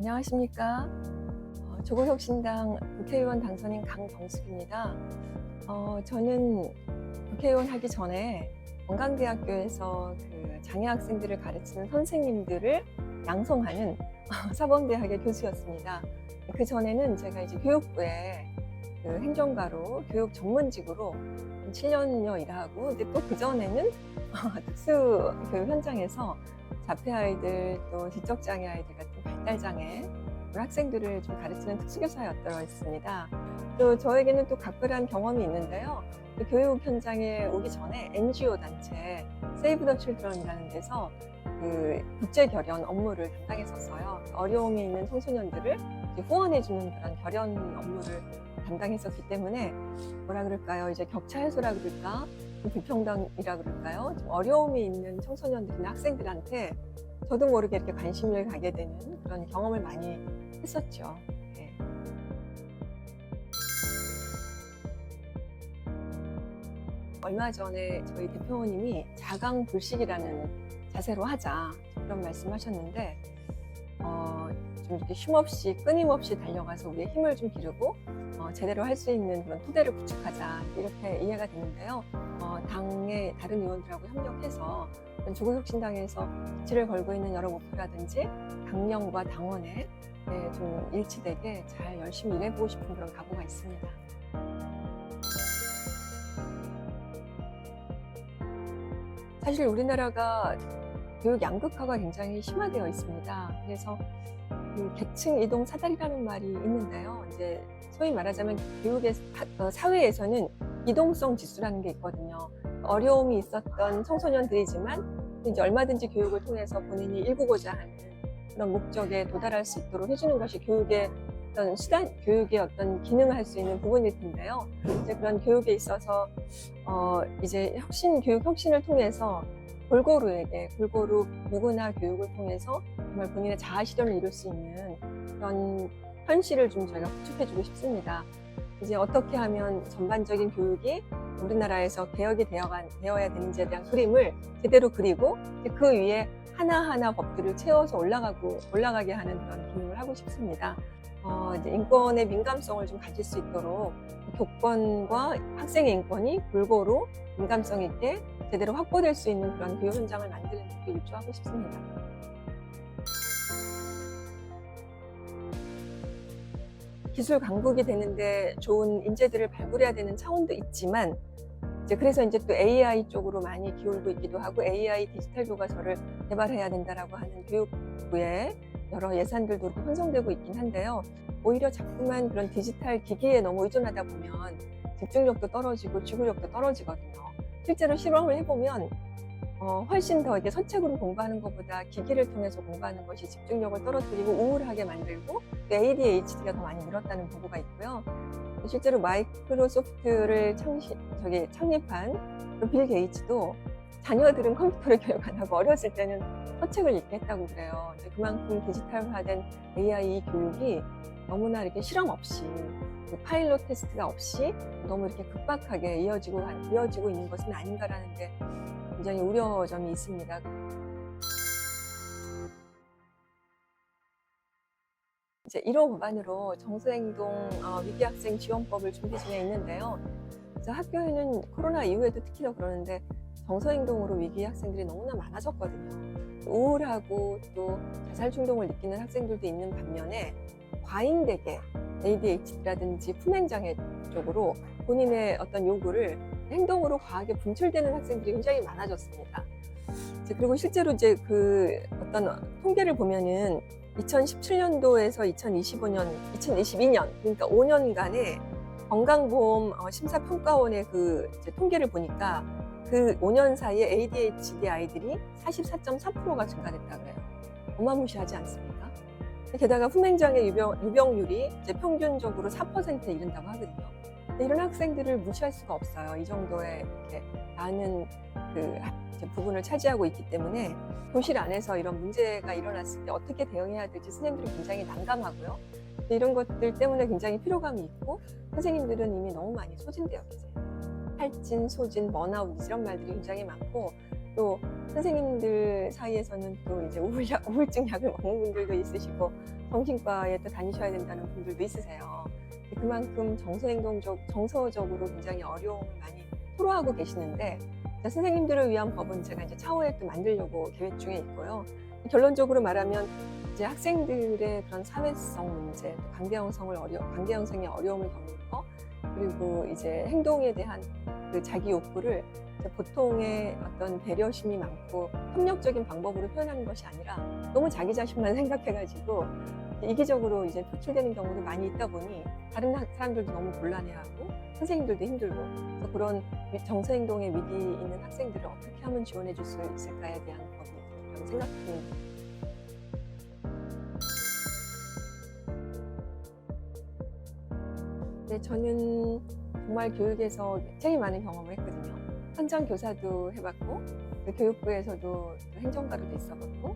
안녕하십니까. 조국혁신당 국회의원 당선인 강병숙입니다. 저는 국회의원 하기 전에 건강대학교에서 그 장애 학생들을 가르치는 선생님들을 양성하는 사범대학의 교수였습니다. 그 전에는 제가 이제 교육부에 그 행정가로 교육 전문직으로 7년여 일하고, 근데 또 그 전에는 특수 교육 현장에서 자폐 아이들 또 지적장애 아이들 같은 발달장애 학생들을 좀 가르치는 특수교사였다고 했습니다. 또 저에게는 또 각별한 경험이 있는데요. 그 교육 현장에 오기 전에 NGO 단체 세이브 더 칠드런이라는 데서 그 국제 결연 업무를 담당했었어요. 어려움이 있는 청소년들을 후원해주는 그런 결연 업무를 담당했었기 때문에 뭐라 그럴까요? 이제 격차 해소라 그럴까? 불평등이라 그럴까요? 좀 어려움이 있는 청소년들이나 학생들한테 저도 모르게 이렇게 관심을 가게 되는 그런 경험을 많이 했었죠. 네. 얼마 전에 저희 대표님이 자강불식이라는 자세로 하자 그런 말씀하셨는데 좀 이렇게 쉼없이 끊임없이 달려가서 우리의 힘을 좀 기르고 제대로 할 수 있는 그런 토대를 구축하자 이렇게 이해가 되는데요. 당의 다른 의원들하고 협력해서 조국혁신당에서 기치를 걸고 있는 여러 목표라든지 당령과 당원에 좀 일치되게 잘 열심히 일해보고 싶은 그런 각오가 있습니다. 사실 우리나라가 교육 양극화가 굉장히 심화되어 있습니다. 그래서 그 계층 이동 사다리라는 말이 있는데요. 이제 소위 말하자면 교육의 사회에서는 이동성 지수라는 게 있거든요. 어려움이 있었던 청소년들이지만 이제 얼마든지 교육을 통해서 본인이 일구고자 하는 그런 목적에 도달할 수 있도록 해주는 것이 교육의 어떤 수단, 교육의 어떤 기능을 할 수 있는 부분일 텐데요. 이제 그런 교육에 있어서 이제 교육 혁신을 통해서 골고루 누구나 교육을 통해서 정말 본인의 자아 실현을 이룰 수 있는 그런 현실을 좀 저희가 구축해주고 싶습니다. 이제 어떻게 하면 전반적인 교육이 우리나라에서 개혁이 되어야 되는지에 대한 그림을 제대로 그리고 그 위에 하나하나 법들을 채워서 올라가게 하는 그런 기능을 하고 싶습니다. 이제 인권의 민감성을 좀 가질 수 있도록 교권과 학생의 인권이 골고루 민감성 있게 제대로 확보될 수 있는 그런 교육 현장을 만드는 데 일조하고 싶습니다. 기술 강국이 되는데 좋은 인재들을 발굴해야 되는 차원도 있지만 그래서 이제 또 AI 쪽으로 많이 기울고 있기도 하고 AI 디지털 교과서를 개발해야 된다라고 하는 교육부의 여러 예산들도 이렇게 편성되고 있긴 한데요. 오히려 자꾸만 그런 디지털 기기에 너무 의존하다 보면 집중력도 떨어지고 지구력도 떨어지거든요. 실제로 실험을 해보면 훨씬 더 이렇게 선책으로 공부하는 것보다 기기를 통해서 공부하는 것이 집중력을 떨어뜨리고 우울하게 만들고 ADHD가 더 많이 늘었다는 보고가 있고요. 실제로 마이크로소프트를 창립한 빌 게이츠도 자녀들은 컴퓨터를 교육 안 하고 어렸을 때는 서책을 읽게 했다고 그래요. 그만큼 디지털화된 AI 교육이 너무나 이렇게 실험 없이 파일럿 테스트가 없이 너무 이렇게 급박하게 이어지고 있는 것은 아닌가라는 게 굉장히 우려점이 있습니다. 이제 1호 법안으로 정서행동 위기학생 지원법을 준비 중에 있는데요. 그래서 학교에는 코로나 이후에도 특히 더 그러는데 정서행동으로 위기 학생들이 너무나 많아졌거든요. 우울하고 또 자살 충동을 느끼는 학생들도 있는 반면에 과잉되게 ADHD라든지 품행장애 쪽으로 본인의 어떤 요구를 행동으로 과하게 분출되는 학생들이 굉장히 많아졌습니다. 그리고 실제로 이제 그 어떤 통계를 보면은 2017년도에서 2022년 그러니까 5년간의 건강보험 심사평가원의 그 통계를 보니까 그 5년 사이에 ADHD 아이들이 44.4%가 증가됐다 그래요. 어마무시하지 않습니까? 게다가 품행장애 유병률이 이제 평균적으로 4%에 이른다고 하거든요. 이런 학생들을 무시할 수가 없어요. 이 정도의 이렇게 많은 그 부분을 차지하고 있기 때문에 교실 안에서 이런 문제가 일어났을 때 어떻게 대응해야 될지 선생님들이 굉장히 난감하고요. 이런 것들 때문에 굉장히 피로감이 있고 선생님들은 이미 너무 많이 소진되어 계세요. 탈진, 소진, 번아웃 이런 말들이 굉장히 많고 또 선생님들 사이에서는 또 이제 우울증 약을 먹는 분들도 있으시고 정신과에 또 다니셔야 된다는 분들도 있으세요. 그만큼 정서적으로 굉장히 어려움을 많이 토로하고 계시는데, 선생님들을 위한 법은 제가 이제 차후에 또 만들려고 계획 중에 있고요. 결론적으로 말하면 이제 학생들의 그런 사회성 문제, 관계 형성의 어려움을 겪는 거, 그리고 이제 행동에 대한 그 자기 욕구를 보통의 어떤 배려심이 많고 협력적인 방법으로 표현하는 것이 아니라 너무 자기 자신만 생각해가지고 이기적으로 이제 표출되는 경우도 많이 있다 보니 다른 사람들도 너무 곤란해하고 선생님들도 힘들고, 그래서 그런 정서행동의 위기 있는 학생들을 어떻게 하면 지원해 줄 수 있을까에 대한 법이 생각 중입니다. 네, 저는 정말 교육에서 굉장히 많은 경험을 했거든요. 현장 교사도 해봤고, 교육부에서도 행정가로도 있어봤고,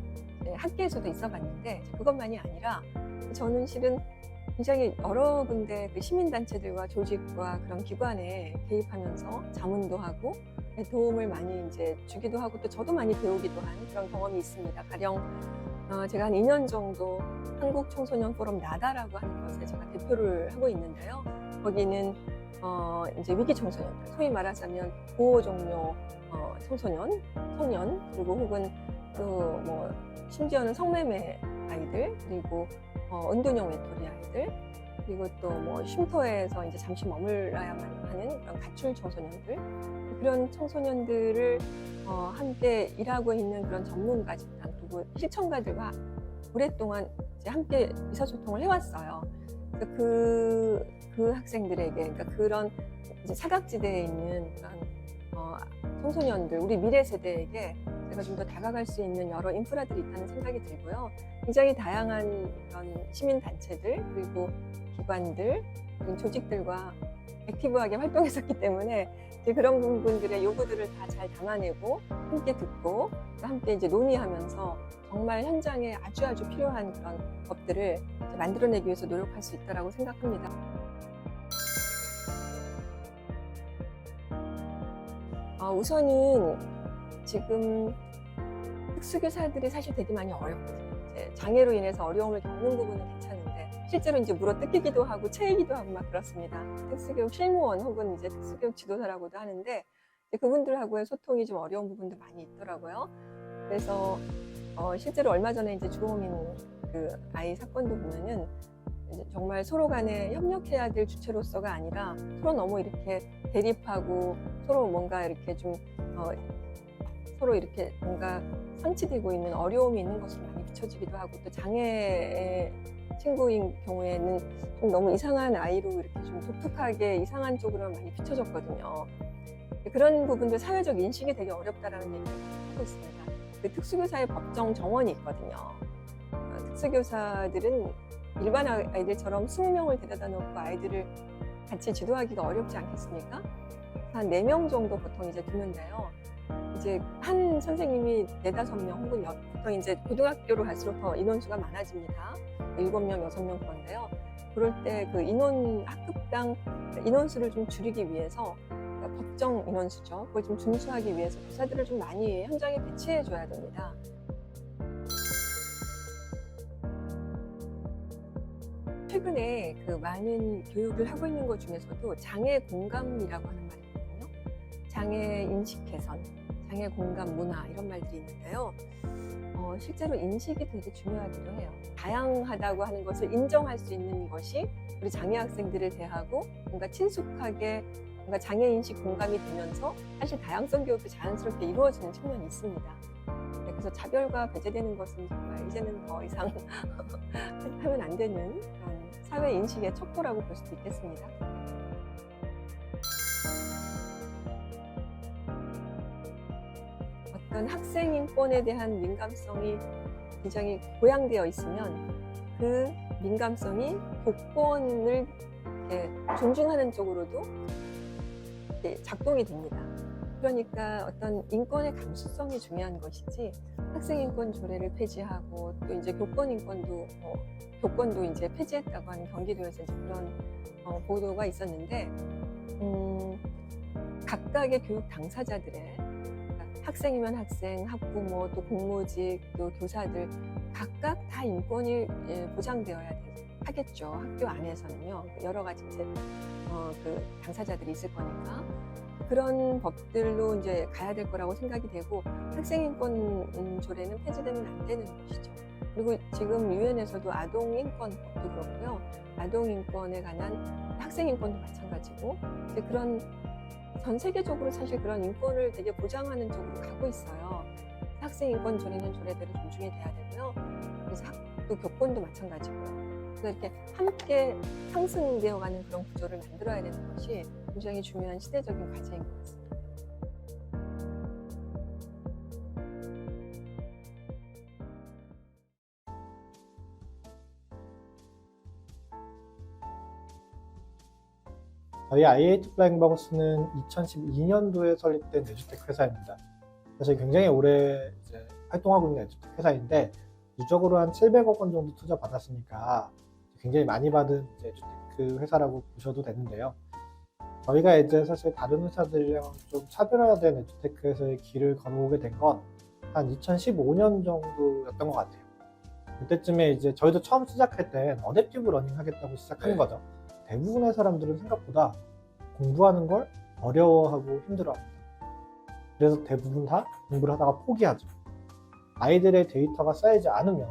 학계에서도 있어봤는데, 그것만이 아니라 저는 실은 굉장히 여러 군데 시민단체들과 조직과 그런 기관에 개입하면서 자문도 하고 도움을 많이 이제 주기도 하고, 또 저도 많이 배우기도 한 그런 경험이 있습니다. 가령 제가 한 2년 정도 한국 청소년 포럼 나다라고 하는 것에 제가 대표를 하고 있는데요. 거기는 이제 위기 청소년들, 소위 말하자면 보호 종료 청소년, 청년, 그리고 혹은 또 뭐 심지어는 성매매 아이들, 그리고 은둔형 외톨이 아이들, 그리고 또 뭐 쉼터에서 이제 잠시 머물러야만 하는 그런 가출 청소년들, 그런 청소년들을 함께 일하고 있는 그런 전문가 집단, 그리고 실천가들과 오랫동안 이제 함께 의사소통을 해왔어요. 그래서 그 학생들에게, 그러니까 그런 이제 사각지대에 있는 그런 청소년들, 우리 미래 세대에게 제가 좀 더 다가갈 수 있는 여러 인프라들이 있다는 생각이 들고요. 굉장히 다양한 그런 시민단체들, 그리고 기관들, 그리고 조직들과 액티브하게 활동했었기 때문에 이제 그런 부분들의 요구들을 다 잘 담아내고 함께 듣고 함께 이제 논의하면서 정말 현장에 아주 필요한 그런 법들을 만들어내기 위해서 노력할 수 있다고 생각합니다. 우선은 지금 특수교사들이 사실 되게 많이 어렵거든요. 이제 장애로 인해서 어려움을 겪는 부분은 괜찮은데 실제로 이제 물어뜯기기도 하고 채이기도 하고 막 그렇습니다. 특수교육 실무원 혹은 이제 특수교육 지도사라고도 하는데 그분들하고의 소통이 좀 어려운 부분도 많이 있더라고요. 그래서 실제로 얼마 전에 이제 주호민 그 아이 사건도 보면은 정말 서로 간에 협력해야 될 주체로서가 아니라 서로 너무 이렇게 대립하고 서로 뭔가 이렇게 좀 서로 이렇게 뭔가 상치되고 있는 어려움이 있는 것으로 많이 비춰지기도 하고, 또 장애의 친구인 경우에는 좀 너무 이상한 아이로 이렇게 좀 독특하게 이상한 쪽으로 많이 비춰졌거든요. 그런 부분들 사회적 인식이 되게 어렵다라는 얘기를 하고 있습니다. 그 특수교사의 법정 정원이 있거든요. 특수교사들은 일반 아이들처럼 20명을 데려다 놓고 아이들을 같이 지도하기가 어렵지 않겠습니까? 한 4명 정도 보통 이제 두는데요. 이제 한 선생님이 4~5명 혹은 보통 이제 고등학교로 갈수록 더 인원수가 많아집니다. 7명, 6명 그런데요. 그럴 때 그 학급당 인원수를 좀 줄이기 위해서, 그러니까 법정 인원수죠. 그걸 좀 준수하기 위해서 교사들을 좀 많이 현장에 배치해 줘야 됩니다. 최근에 그 많은 교육을 하고 있는 것 중에서도 장애 공감이라고 하는 말이 있거든요. 장애 인식 개선, 장애 공감 문화, 이런 말들이 있는데요. 실제로 인식이 되게 중요하기도 해요. 다양하다고 하는 것을 인정할 수 있는 것이 우리 장애 학생들을 대하고 뭔가 친숙하게 뭔가 장애 인식 공감이 되면서 사실 다양성 교육도 자연스럽게 이루어지는 측면이 있습니다. 그래서 차별과 배제되는 것은 정말 이제는 더 이상 하면 안 되는 그런 사회 인식의 척도라고 볼 수도 있겠습니다. 어떤 학생 인권에 대한 민감성이 굉장히 고양되어 있으면 그 민감성이 교권을 이렇게 존중하는 쪽으로도 이렇게 작동이 됩니다. 그러니까 어떤 인권의 감수성이 중요한 것이지, 학생 인권 조례를 폐지하고 또 이제 교권 인권도 교권도 이제 폐지했다고 하는 경기도에서 이제 그런 보도가 있었는데, 각각의 교육 당사자들의, 그러니까 학생이면 학생, 학부모, 또 공무직, 또 교사들 각각 다 인권이 보장되어야 하겠죠. 학교 안에서는요. 여러 가지 이제 그 당사자들이 있을 거니까 그런 법들로 이제 가야 될 거라고 생각이 되고, 학생인권 조례는 폐지되면 안 되는 것이죠. 그리고 지금 유엔에서도 아동인권법도 그렇고요. 아동인권에 관한 학생인권도 마찬가지고, 이제 그런 전 세계적으로 사실 그런 인권을 되게 보장하는 쪽으로 가고 있어요. 학생인권 조례는 조례대로 존중이 돼야 되고요. 그래서 또 교권도 마찬가지고요. 그래서 이렇게 함께 상승되어가는 그런 구조를 만들어야 되는 것이 굉장히 중요한 시대적인 과제인 것 같습니다. 저희 IH 플라잉버거스는 2012년도에 설립된 에듀텍 회사입니다. 사실 굉장히 오래 이제 활동하고 있는 에듀텍 회사인데, 누적으로 한 700억 원 정도 투자 받았으니까 굉장히 많이 받은 이제 에듀테크 회사라고 보셔도 되는데요. 저희가 이제 사실 다른 회사들이랑 좀 차별화된 에듀테크에서의 길을 걸어오게 된 건 한 2015년 정도였던 것 같아요. 그때쯤에 이제 저희도 처음 시작할 땐 어댑티브 러닝 하겠다고 시작하는 거죠. 대부분의 사람들은 생각보다 공부하는 걸 어려워하고 힘들어합니다. 그래서 대부분 다 공부를 하다가 포기하죠. 아이들의 데이터가 쌓이지 않으면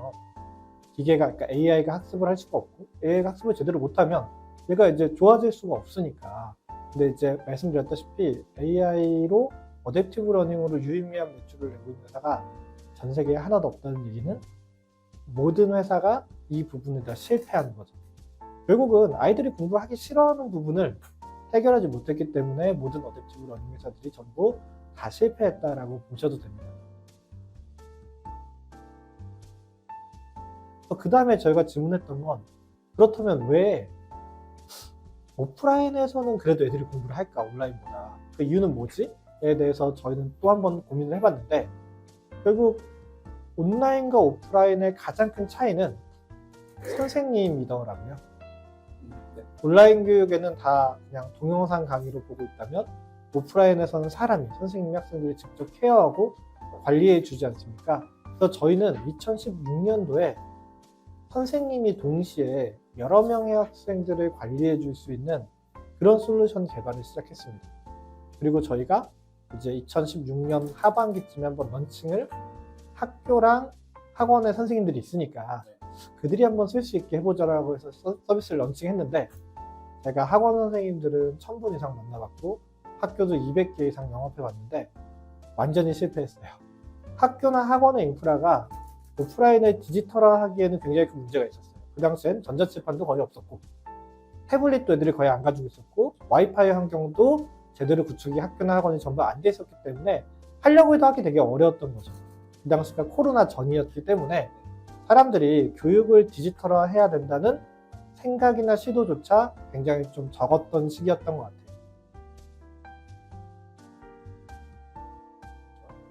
기계가, 그러니까 AI가 학습을 할 수가 없고, AI가 학습을 제대로 못하면 얘가 이제 좋아질 수가 없으니까. 근데 이제 말씀드렸다시피 AI로 어댑티브 러닝으로 유의미한 매출을 내고 있는 회사가 전 세계에 하나도 없다는 얘기는 모든 회사가 이 부분에 다 실패하는 거죠. 결국은 아이들이 공부하기 싫어하는 부분을 해결하지 못했기 때문에 모든 어댑티브 러닝 회사들이 전부 다 실패했다라고 보셔도 됩니다. 그 다음에 저희가 질문했던 건, 그렇다면 왜 오프라인에서는 그래도 애들이 공부를 할까, 온라인보다? 그 이유는 뭐지? 에 대해서 저희는 또 한 번 고민을 해봤는데, 결국 온라인과 오프라인의 가장 큰 차이는 선생님이더라고요. 온라인 교육에는 다 그냥 동영상 강의로 보고 있다면, 오프라인에서는 사람이, 선생님이 학생들이 직접 케어하고 관리해 주지 않습니까? 그래서 저희는 2016년도에 선생님이 동시에 여러 명의 학생들을 관리해 줄 수 있는 그런 솔루션 개발을 시작했습니다. 그리고 저희가 이제 2016년 하반기쯤에 한번 런칭을, 학교랑 학원의 선생님들이 있으니까 그들이 한번 쓸 수 있게 해보자라고 해서 서비스를 런칭했는데, 제가 학원 선생님들은 1000분 이상 만나봤고 학교도 200개 이상 영업해봤는데 완전히 실패했어요. 학교나 학원의 인프라가 오프라인을 디지털화하기에는 굉장히 큰 문제가 있었어요. 그 당시엔 전자칠판도 거의 없었고, 태블릿도 애들이 거의 안 가지고 있었고, 와이파이 환경도 제대로 구축이 학교나 학원이 전부 안 돼 있었기 때문에 하려고 해도 하기 되게 어려웠던 거죠. 그 당시가 코로나 전이었기 때문에 사람들이 교육을 디지털화해야 된다는 생각이나 시도조차 굉장히 좀 적었던 시기였던 것 같아요.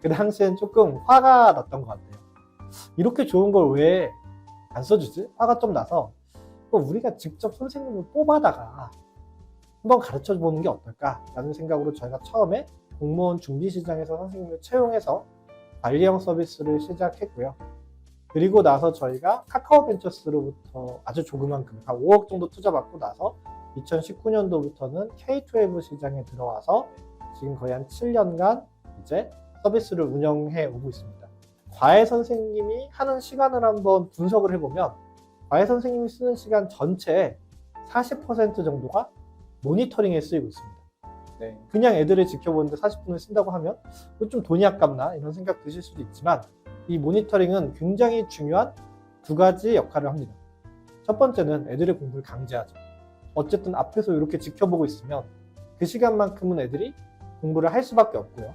그 당시엔 조금 화가 났던 것 같아요. 이렇게 좋은 걸 왜 안 써주지? 화가 좀 나서 우리가 직접 선생님을 뽑아다가 한번 가르쳐 보는 게 어떨까라는 생각으로 저희가 처음에 공무원 준비 시장에서 선생님을 채용해서 관리형 서비스를 시작했고요. 그리고 나서 저희가 카카오벤처스로부터 아주 조그만 금액, 한 5억 정도 투자받고 나서 2019년도부터는 K-12 시장에 들어와서 지금 거의 한 7년간 이제 서비스를 운영해 오고 있습니다. 과외 선생님이 하는 시간을 한번 분석을 해보면, 과외 선생님이 쓰는 시간 전체의 40% 정도가 모니터링에 쓰이고 있습니다. 네. 그냥 애들을 지켜보는데 40분을 쓴다고 하면 좀 돈이 아깝나 이런 생각 드실 수도 있지만, 이 모니터링은 굉장히 중요한 두 가지 역할을 합니다. 첫 번째는 애들의 공부를 강제하죠. 어쨌든 앞에서 이렇게 지켜보고 있으면 그 시간만큼은 애들이 공부를 할 수밖에 없고요.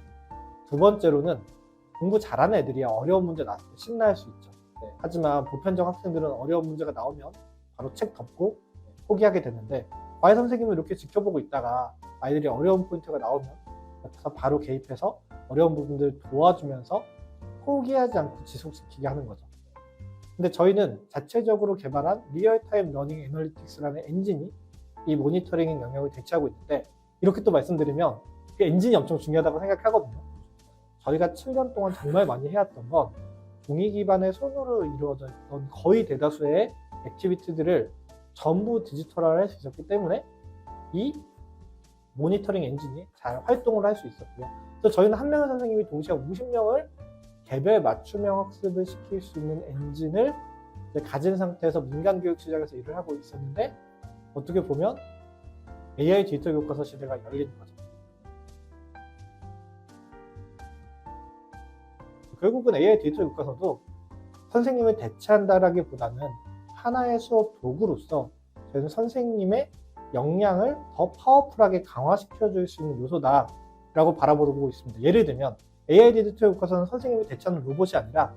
두 번째로는 공부 잘하는 애들이 어려운 문제 나왔을 때 신나할 수 있죠. 네. 하지만 보편적 학생들은 어려운 문제가 나오면 바로 책 덮고 포기하게 되는데, 과외 선생님은 이렇게 지켜보고 있다가 아이들이 어려운 포인트가 나오면 옆에서 바로 개입해서 어려운 부분들을 도와주면서 포기하지 않고 지속시키게 하는 거죠. 근데 저희는 자체적으로 개발한 리얼타임 러닝 애널리틱스라는 엔진이 이 모니터링 영역을 대체하고 있는데, 이렇게 또 말씀드리면 그 엔진이 엄청 중요하다고 생각하거든요. 저희가 7년 동안 정말 많이 해왔던 건 종이 기반의 손으로 이루어져 있던 거의 대다수의 액티비티들을 전부 디지털화를 할 수 있었기 때문에 이 모니터링 엔진이 잘 활동을 할 수 있었고요. 그래서 저희는 한 명의 선생님이 동시에 50명을 개별 맞춤형 학습을 시킬 수 있는 엔진을 가진 상태에서 민간 교육 시장에서 일을 하고 있었는데, 어떻게 보면 AI 디지털 교과서 시대가 열리는 거죠. 결국은 AI 디지털 교과서도 선생님을 대체한다라기보다는 하나의 수업 도구로서 저희는 선생님의 역량을 더 파워풀하게 강화시켜 줄 수 있는 요소다라고 바라보고 있습니다. 예를 들면 AI 디지털 교과서는 선생님을 대체하는 로봇이 아니라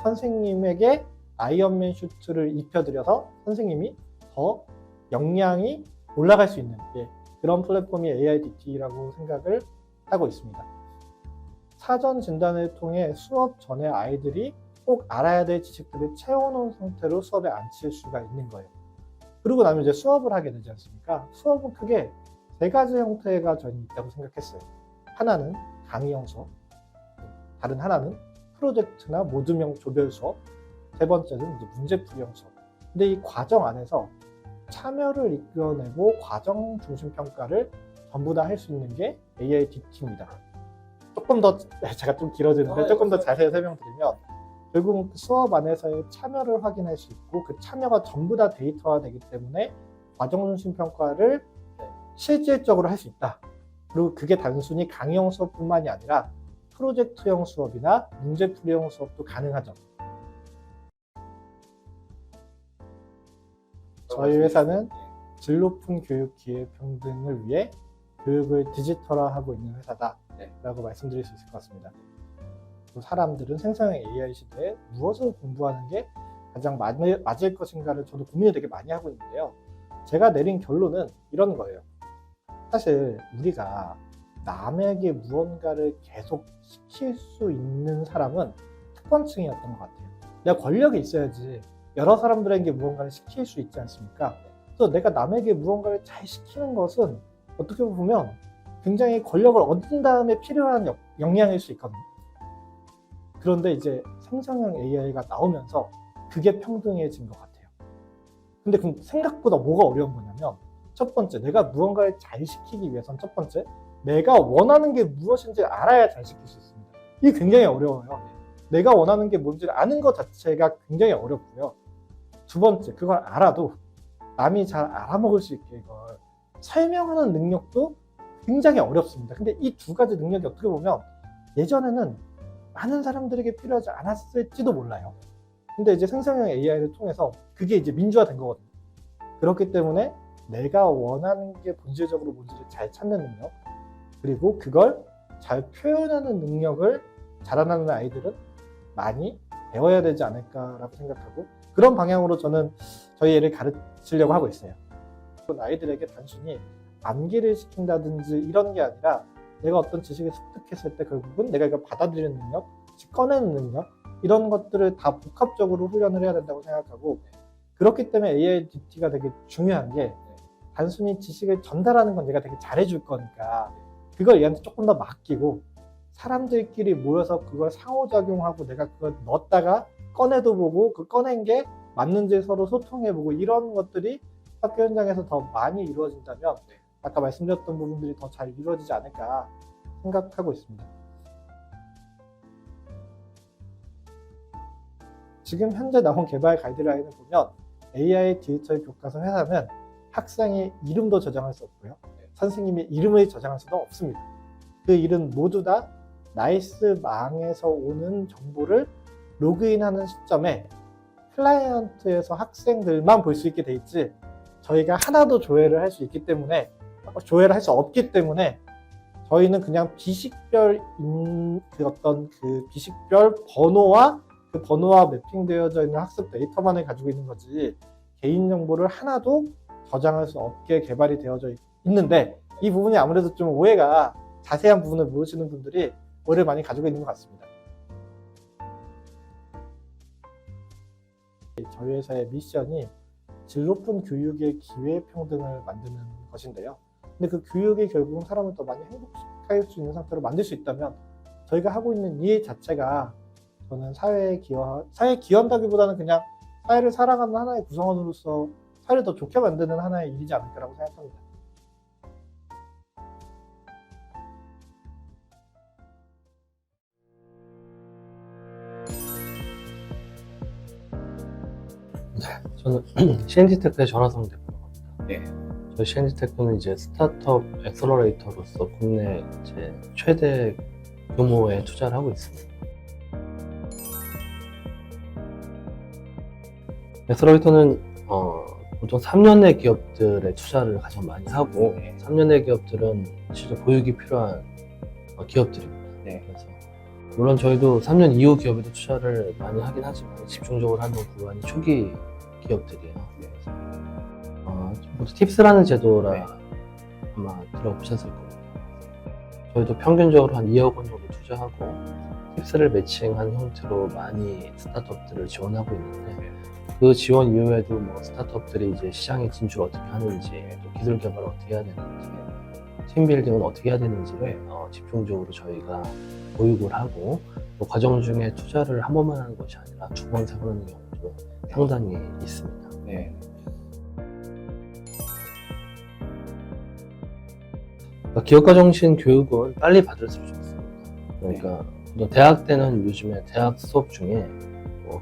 선생님에게 아이언맨 슈트를 입혀드려서 선생님이 더 역량이 올라갈 수 있는 그런 플랫폼이 AIDT라고 생각을 하고 있습니다. 사전 진단을 통해 수업 전에 아이들이 꼭 알아야 될 지식들을 채워놓은 상태로 수업에 앉힐 수가 있는 거예요. 그러고 나면 이제 수업을 하게 되지 않습니까? 수업은 크게 세 가지 형태가 저는 있다고 생각했어요. 하나는 강의형 수업, 다른 하나는 프로젝트나 모듈형 조별 수업, 세 번째는 이제 문제풀이형 수업. 근데 이 과정 안에서 참여를 이끌어내고 과정 중심 평가를 전부 다 할 수 있는 게 AIDT입니다. 조금 더 제가 좀 길어지는데 조금 더 자세히 설명드리면, 결국 수업 안에서의 참여를 확인할 수 있고 그 참여가 전부 다 데이터화되기 때문에 과정 중심 평가를 실질적으로 할 수 있다. 그리고 그게 단순히 강의형 수업뿐만이 아니라 프로젝트형 수업이나 문제풀이형 수업도 가능하죠. 저희 회사는 질 높은 교육 기회 평등을 위해 교육을 디지털화하고 있는 회사다라고 말씀드릴 수 있을 것 같습니다. 사람들은 생성형 AI 시대에 무엇을 공부하는 게 가장 맞을 것인가를 저도 고민을 되게 많이 하고 있는데요. 제가 내린 결론은 이런 거예요. 사실 우리가 남에게 무언가를 계속 시킬 수 있는 사람은 특권층이었던 것 같아요. 내가 권력이 있어야지 여러 사람들에게 무언가를 시킬 수 있지 않습니까? 그래서 내가 남에게 무언가를 잘 시키는 것은 어떻게 보면 굉장히 권력을 얻은 다음에 필요한 역량일 수 있거든요. 그런데 이제 생성형 AI가 나오면서 그게 평등해진 것 같아요. 근데 그럼 생각보다 뭐가 어려운 거냐면, 첫 번째, 내가 무언가를 잘 시키기 위해선 첫 번째, 내가 원하는 게 무엇인지 알아야 잘 시킬 수 있습니다. 이게 굉장히 어려워요. 내가 원하는 게 뭔지를 아는 것 자체가 굉장히 어렵고요. 두 번째, 그걸 알아도 남이 잘 알아먹을 수 있게 이걸 설명하는 능력도 굉장히 어렵습니다. 근데 이 두 가지 능력이 어떻게 보면 예전에는 많은 사람들에게 필요하지 않았을지도 몰라요. 근데 이제 생성형 AI를 통해서 그게 이제 민주화된 거거든요. 그렇기 때문에 내가 원하는 게 본질적으로 뭔지를 잘 찾는 능력, 그리고 그걸 잘 표현하는 능력을 자라나는 아이들은 많이 배워야 되지 않을까라고 생각하고, 그런 방향으로 저는 저희 애를 가르치려고 하고 있어요. 아이들에게 단순히 암기를 시킨다든지 이런 게 아니라 내가 어떤 지식을 습득했을 때 결국은 내가 이걸 받아들이는 능력, 꺼내는 능력, 이런 것들을 다 복합적으로 훈련을 해야 된다고 생각하고, 그렇기 때문에 AIDT가 되게 중요한 게, 단순히 지식을 전달하는 건 내가 되게 잘해줄 거니까 그걸 얘한테 조금 더 맡기고 사람들끼리 모여서 그걸 상호작용하고 내가 그걸 넣었다가 꺼내도 보고 그 꺼낸 게 맞는지 서로 소통해보고, 이런 것들이 학교 현장에서 더 많이 이루어진다면 아까 말씀드렸던 부분들이 더 잘 이루어지지 않을까 생각하고 있습니다. 지금 현재 나온 개발 가이드라인을 보면 AI 디지털 교과서 회사는 학생의 이름도 저장할 수 없고요. 선생님의 이름을 저장할 수도 없습니다. 그 일은 모두 다 나이스망에서 오는 정보를 로그인하는 시점에 클라이언트에서 학생들만 볼 수 있게 돼 있지, 저희가 하나도 조회를 할 수 있기 때문에, 조회를 할 수 없기 때문에 저희는 그냥 비식별 비식별 번호와 그 번호와 매핑되어져 있는 학습 데이터만을 가지고 있는 거지, 개인정보를 하나도 저장할 수 없게 개발이 되어져 있는데, 이 부분이 아무래도 좀 오해가, 자세한 부분을 모르시는 분들이 오해를 많이 가지고 있는 것 같습니다. 저희 회사의 미션이 질 높은 교육의 기회 평등을 만드는 것인데요. 근데 그 교육이 결국은 사람을 더 많이 행복할 수 있는 상태로 만들 수 있다면, 저희가 하고 있는 일 자체가 저는 사회에 기여한다기보다는 그냥 사회를 살아가는 하나의 구성원으로서 사회를 더 좋게 만드는 하나의 일이지 않을까라고 생각합니다. 저는 CNT테크의 전화성 대표입니다. 네. 저희 CNT테크는 이제 스타트업 엑셀러레이터로서 국내 이제 최대 규모의 투자를 하고 있습니다. 엑셀러레이터는 보통 3년 내 기업들의 투자를 가장 많이 하고, 네. 3년 내 기업들은 실제 보육이 필요한 기업들입니다. 네. 그래서 물론 저희도 3년 이후 기업에도 투자를 많이 하긴 하지만 집중적으로 하는 구간이 초기 기업들이에요. 네. 모두 팁스라는 제도라 네. 아마 들어보셨을 겁니다. 저희도 평균적으로 한 2억 원 정도 투자하고 팁스를 매칭한 형태로 많이 스타트업들을 지원하고 있는데, 그 지원 이후에도 뭐 스타트업들이 이제 시장에 진출 어떻게 하는지, 또 기술 개발 어떻게 해야 되는지, 팀 빌딩은 어떻게 해야 되는지를 집중적으로 저희가 보육을 하고, 또 과정 중에 투자를 한 번만 하는 것이 아니라 두 번, 세 번 하는 경우도 상당히 있습니다. 네. 그러니까 기업가정신 교육은 빨리 받을수록 좋습니다. 그러니까 대학 때는 요즘에 대학 수업 중에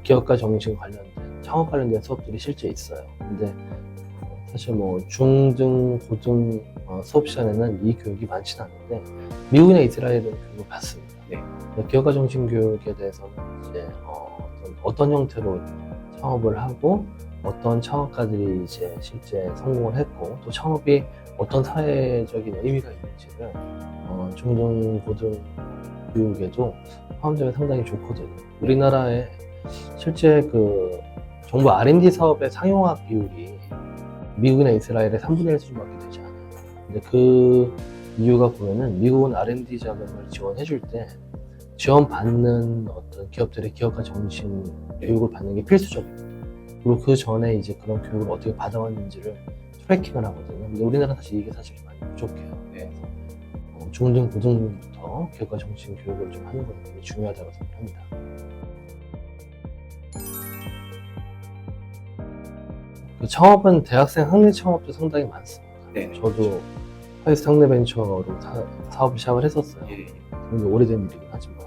기업가 정신 관련된 창업 관련된 수업들이 실제 있어요. 근데 사실 뭐 중등, 고등 수업 시간에는 이 교육이 많지는 않은데 미국이나 이스라엘은 교육을 받습니다. 네. 기업가 정신 교육에 대해서는 이제 어떤 형태로 창업을 하고 어떤 창업가들이 이제 실제 성공을 했고 또 창업이 어떤 사회적인 의미가 있는지를 중등, 고등 교육에도 포함되면 상당히 좋거든요. 우리나라에 실제 그 정부 R&D 사업의 상용화 비율이 미국이나 이스라엘의 3분의 1 수준밖에 되지 않아요. 근데 그 이유가 보면은 미국은 R&D 자금을 지원해줄 때 지원받는 어떤 기업들의 기업가 정신 교육을 받는 게 필수적입니다. 그리고 그 전에 이제 그런 교육을 어떻게 받아왔는지를 트래킹을 하거든요. 근데 우리나라는 사실 이게 사실 많이 부족해요. 네. 중등, 고등부터 기업가 정신 교육을 좀 하는 것이 되게 중요하다고 생각합니다. 그 창업은 대학생 학내 창업도 상당히 많습니다. 네. 저도 하이스 학내 벤처로 사업을 시작을 했었어요. 예. 굉장히 오래된 일이긴 하지만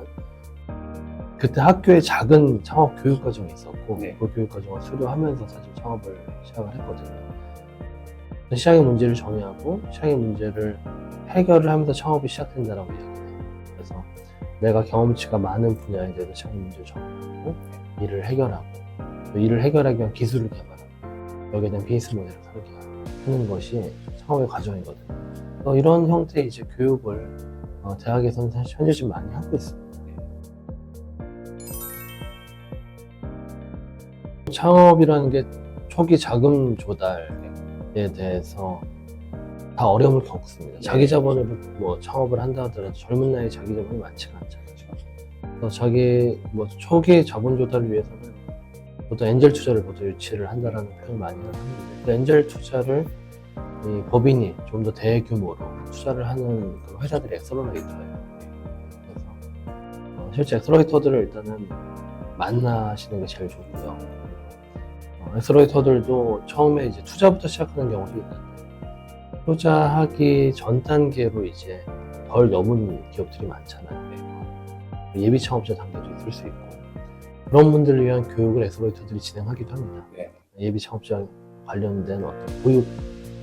그때 학교에 작은 창업 교육 과정이 있었고 네. 그 교육 과정을 수료하면서 사실 창업을 시작을 했거든요. 시장의 문제를 정의하고 시장의 문제를 해결을 하면서 창업이 시작된다라고 이야기해요. 그래서 내가 경험치가 많은 분야에 대해서 시장의 문제를 정의하고 일을 해결하고 또 일을 해결하기 위한 기술을 개발하고 여기에 대한 비즈니스 모델을 설계하는 것이 창업의 과정이거든요. 그래서 이런 형태의 이제 교육을 대학에서는 사실 현재 좀 많이 하고 있습니다. 창업이라는 게 초기 자금 조달에 대해서 다 어려움을 겪습니다. 자기 자본으로 뭐 창업을 한다 하더라도 젊은 나이에 자기 자본이 많지가 않잖아요. 그래서 초기 자본 조달을 위해서는 보통 엔젤 투자를 보통 유치를 한다라는 표현을 많이 하는데 그 엔젤 투자를 이 법인이 좀 더 대규모로 투자를 하는 그런 회사들이 엑셀러레이터예요. 그래서 실제 엑셀러레이터들을 일단은 만나시는 게 제일 좋고요. 엑셀러레이터들도 처음에 이제 투자부터 시작하는 경우도 있는데 투자하기 전 단계로 이제 덜 넘은 기업들이 많잖아요. 예비 창업자 단계도 있을 수 있고 그런 분들을 위한 교육을 엑셀러레이터들이 진행하기도 합니다. 네. 예비 창업자 관련된 어떤 보육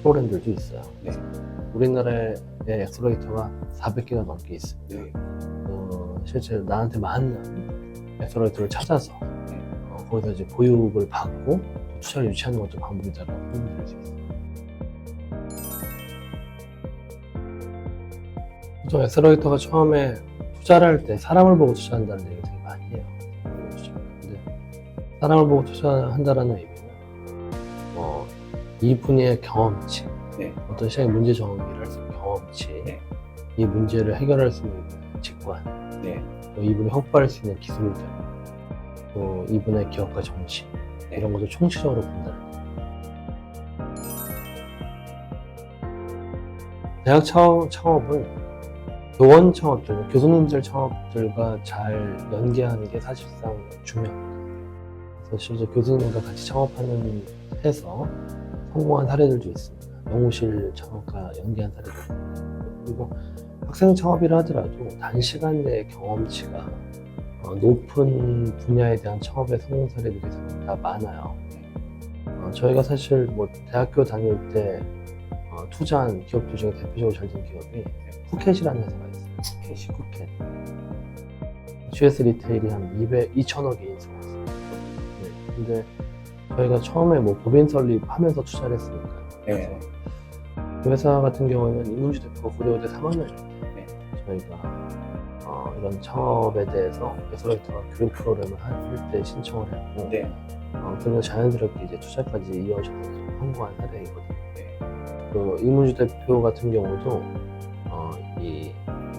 프로그램들도 있어요. 네. 우리나라에 엑셀러레이터가 400개가 넘게 있습니다. 네. 실제 나한테 맞는 엑셀러레이터를 찾아서 거기서 이제 보육을 받고 투자를 유치하는 것도 방법이다라고 설명드릴 수 있습니다. 보통 엑셀러레이터가 처음에 투자를 할 때 사람을 보고 투자한다는 얘기를 되게 많이 해요. 근데 사람을 보고 투자한다는 의미는 이분의 경험치, 네. 어떤 시장의 문제 정의를 할 수 있는 경험치, 네. 이 문제를 해결할 수 있는 직관, 네. 또 이분이 확보할 수 있는 기술들, 또 이분의 기업가 정신 이런 것을 총체적으로 본다는 거예요. 대학 창업은 교원 창업들, 교수님들 창업들과 잘 연계하는 게 사실상 중요합니다. 그래서 실제 교수님과 같이 창업하는 해서 성공한 사례들도 있습니다. 영우실 창업과 연계한 사례도 있고, 그리고 학생 창업이라 하더라도 단시간 내에 경험치가 높은 분야에 대한 창업의 성공 사례들이 다 많아요. 저희가 사실 뭐 대학교 다닐 때 투자한 기업들 중에 대표적으로 잘 된 기업이 푸켓이라는 회사가 있어요. 푸켓. GS 리테일이 한 2,000억에 인수했어요. 네. 근데 저희가 처음에 뭐 법인 설립하면서 투자를 했으니까요. 네. 그 회사 같은 경우에는 이문주 대표가 고려대 3학년일 때 네. 저희가 이런 창업에 대해서 에서라이터가 교육 프로그램을 할 때 신청을 했고, 네. 그러면 자연스럽게 이제 투자까지 이어져서 성공한 사례이거든요. 네. 그 이문주 대표 같은 경우도 이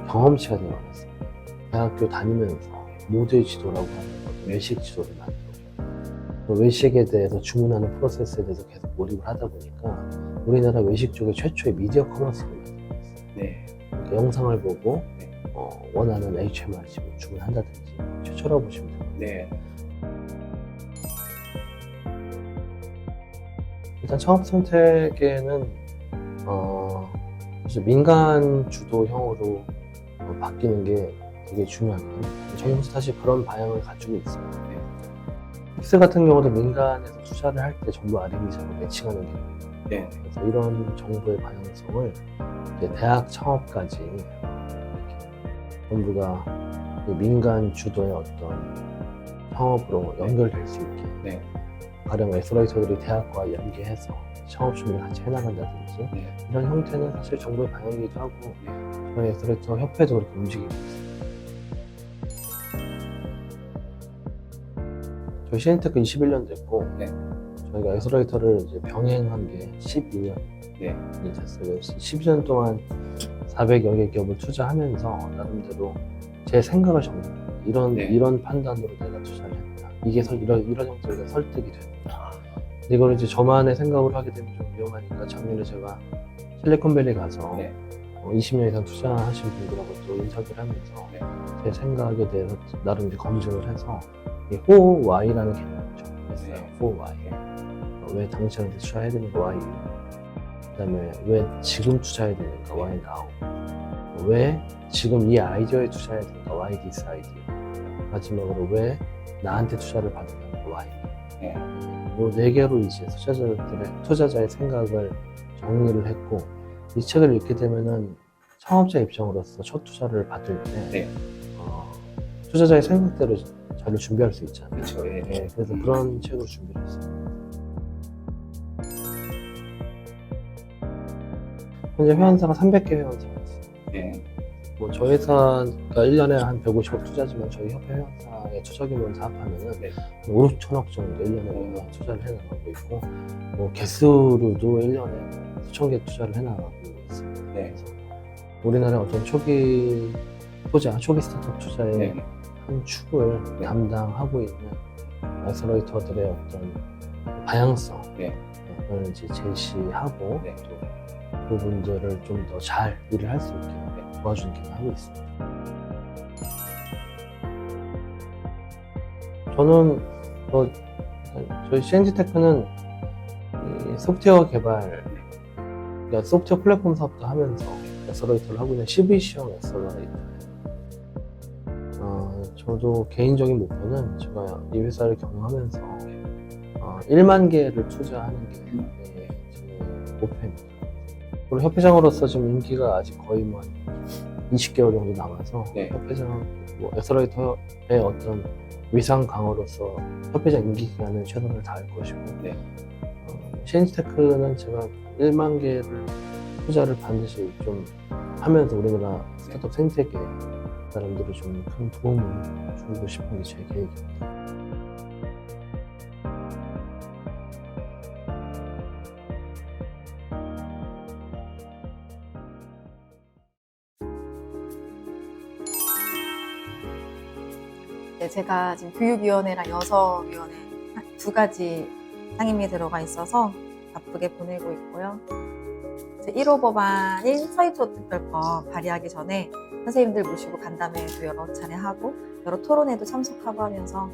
경험치가 되게 많았어요. 대학교 다니면서 모두의 지도라고 하는 외식 지도를 만들고, 그 외식에 대해서 주문하는 프로세스에 대해서 계속 몰입을 하다 보니까 우리나라 외식 쪽에 최초의 미디어 커머스를 만들었어요. 네. 그러니까 영상을 보고 네. 원하는 HMR 집을 주문한다든지 최초라고 보시면 됩니다. 네. 일단 창업 선택에는 사실 민간 주도형으로 바뀌는 게 되게 중요하거든요. 저희도 사실 그런 방향을 가지고 있어요. 네. 픽스 같은 경우도 민간에서 투자를 할 때 정부 R&D자로 매칭하는 게 있거든요. 네. 그래서 이런 정부의 방향성을 이제 대학 창업까지 이렇게 정부가 그 민간 주도의 어떤 창업으로 연결될 수 있게, 네. 가령 에서라이터들이 대학과 연계해서 창업 준비를 같이 해나간다든지, 네. 이런 형태는 사실 정부의 방향이기도 하고, 네. 저희 에서라이터 협회도 그렇게 움직이고 있습니다. 저희 시엔테크 21년 됐고, 네. 저희가 에서라이터를 이제 병행한 게 12년이 네. 됐어요. 12년 동안 400여 개 기업을 투자하면서 나름대로 제 생각을 정립해요. 네. 이런 판단으로 내가 투자를 했다. 이게 이런 형태로 설득이 된다. 이걸 이제 저만의 생각으로 하게 되면 좀 위험하니까 작년에 제가 실리콘밸리 가서 네. 20년 이상 투자하신 분들하고 또 인터뷰를 하면서 네. 제 생각에 대해서 나름 이제 검증을 해서 이 호와이라는 개념을 정했어요. 네. 호와이. 왜 당시한테 투자해야 되는가 와이. 그다음에 왜 지금 투자해야 되는가 와이 나우. 왜 지금 이 아이디어에 투자해야 되는가 와이 디스 아이디어. 마지막으로 왜 나한테 투자를 받는가 와이. 네. 이 네 개로 이제 투자자의 생각을 정리를 했고, 이 책을 읽게 되면은 창업자 입장으로서 첫 투자를 받을 때 네. 투자자의 생각대로 자료 준비할 수 있잖아요. 그렇죠. 예. 네, 그래서 그런 책으로 준비를 했어요. 현재 회원사가 300개 회원사가 있어요. 네. 뭐 저희 회사가 1년에 한 150억 투자지만 저희 협회 회원사의 투자 규모를 다 합하면은 네. 5, 6천억 정도 1년에 투자를 해나가고 있고, 뭐 개수로도 1년에 수천 개 투자를 해나가고 있습니다. 네. 그래서 우리나라의 어떤 초기 스타트업 투자의 네. 한 축을 네. 담당하고 있는 에서레이터들의 어떤 방향성을 네. 이제 제시하고, 네. 또 그분들을 좀 더 잘 일을 할 수 있게 도와주는 기능을 하고 있습니다. 저는 저희 CNG테크는 이 소프트웨어 개발, 그러니까 소프트웨어 플랫폼 사업도 하면서 에서레이터를 하고 있는 CVC형 에서레이터예요. 저도 개인적인 목표는 제가 이 회사를 경영하면서 1만 개를 투자하는 게 제 목표입니다. 그리고 협회장으로서 지금 임기가 아직 거의 뭐 20개월 정도 남아서, 네. 협회장, 에서라이터의 어떤 위상 강화로서 협회장 임기 기간은 최선을 다할 것이고, 네. CNG테크는 제가 1만 개를 투자를 반드시 좀 하면서 우리나라 스타트업 생태계 사람들이 좀 큰 도움을 주고 싶은 게 제 계획입니다. 네, 제가 지금 교육위원회랑 여성위원회 두 가지 상임위에 들어가 있어서 바쁘게 보내고 있고요. 제 1호 법안인 서희초특별법 발의하기 전에 선생님들 모시고 간담회도 여러 차례 하고 여러 토론회도 참석하고 하면서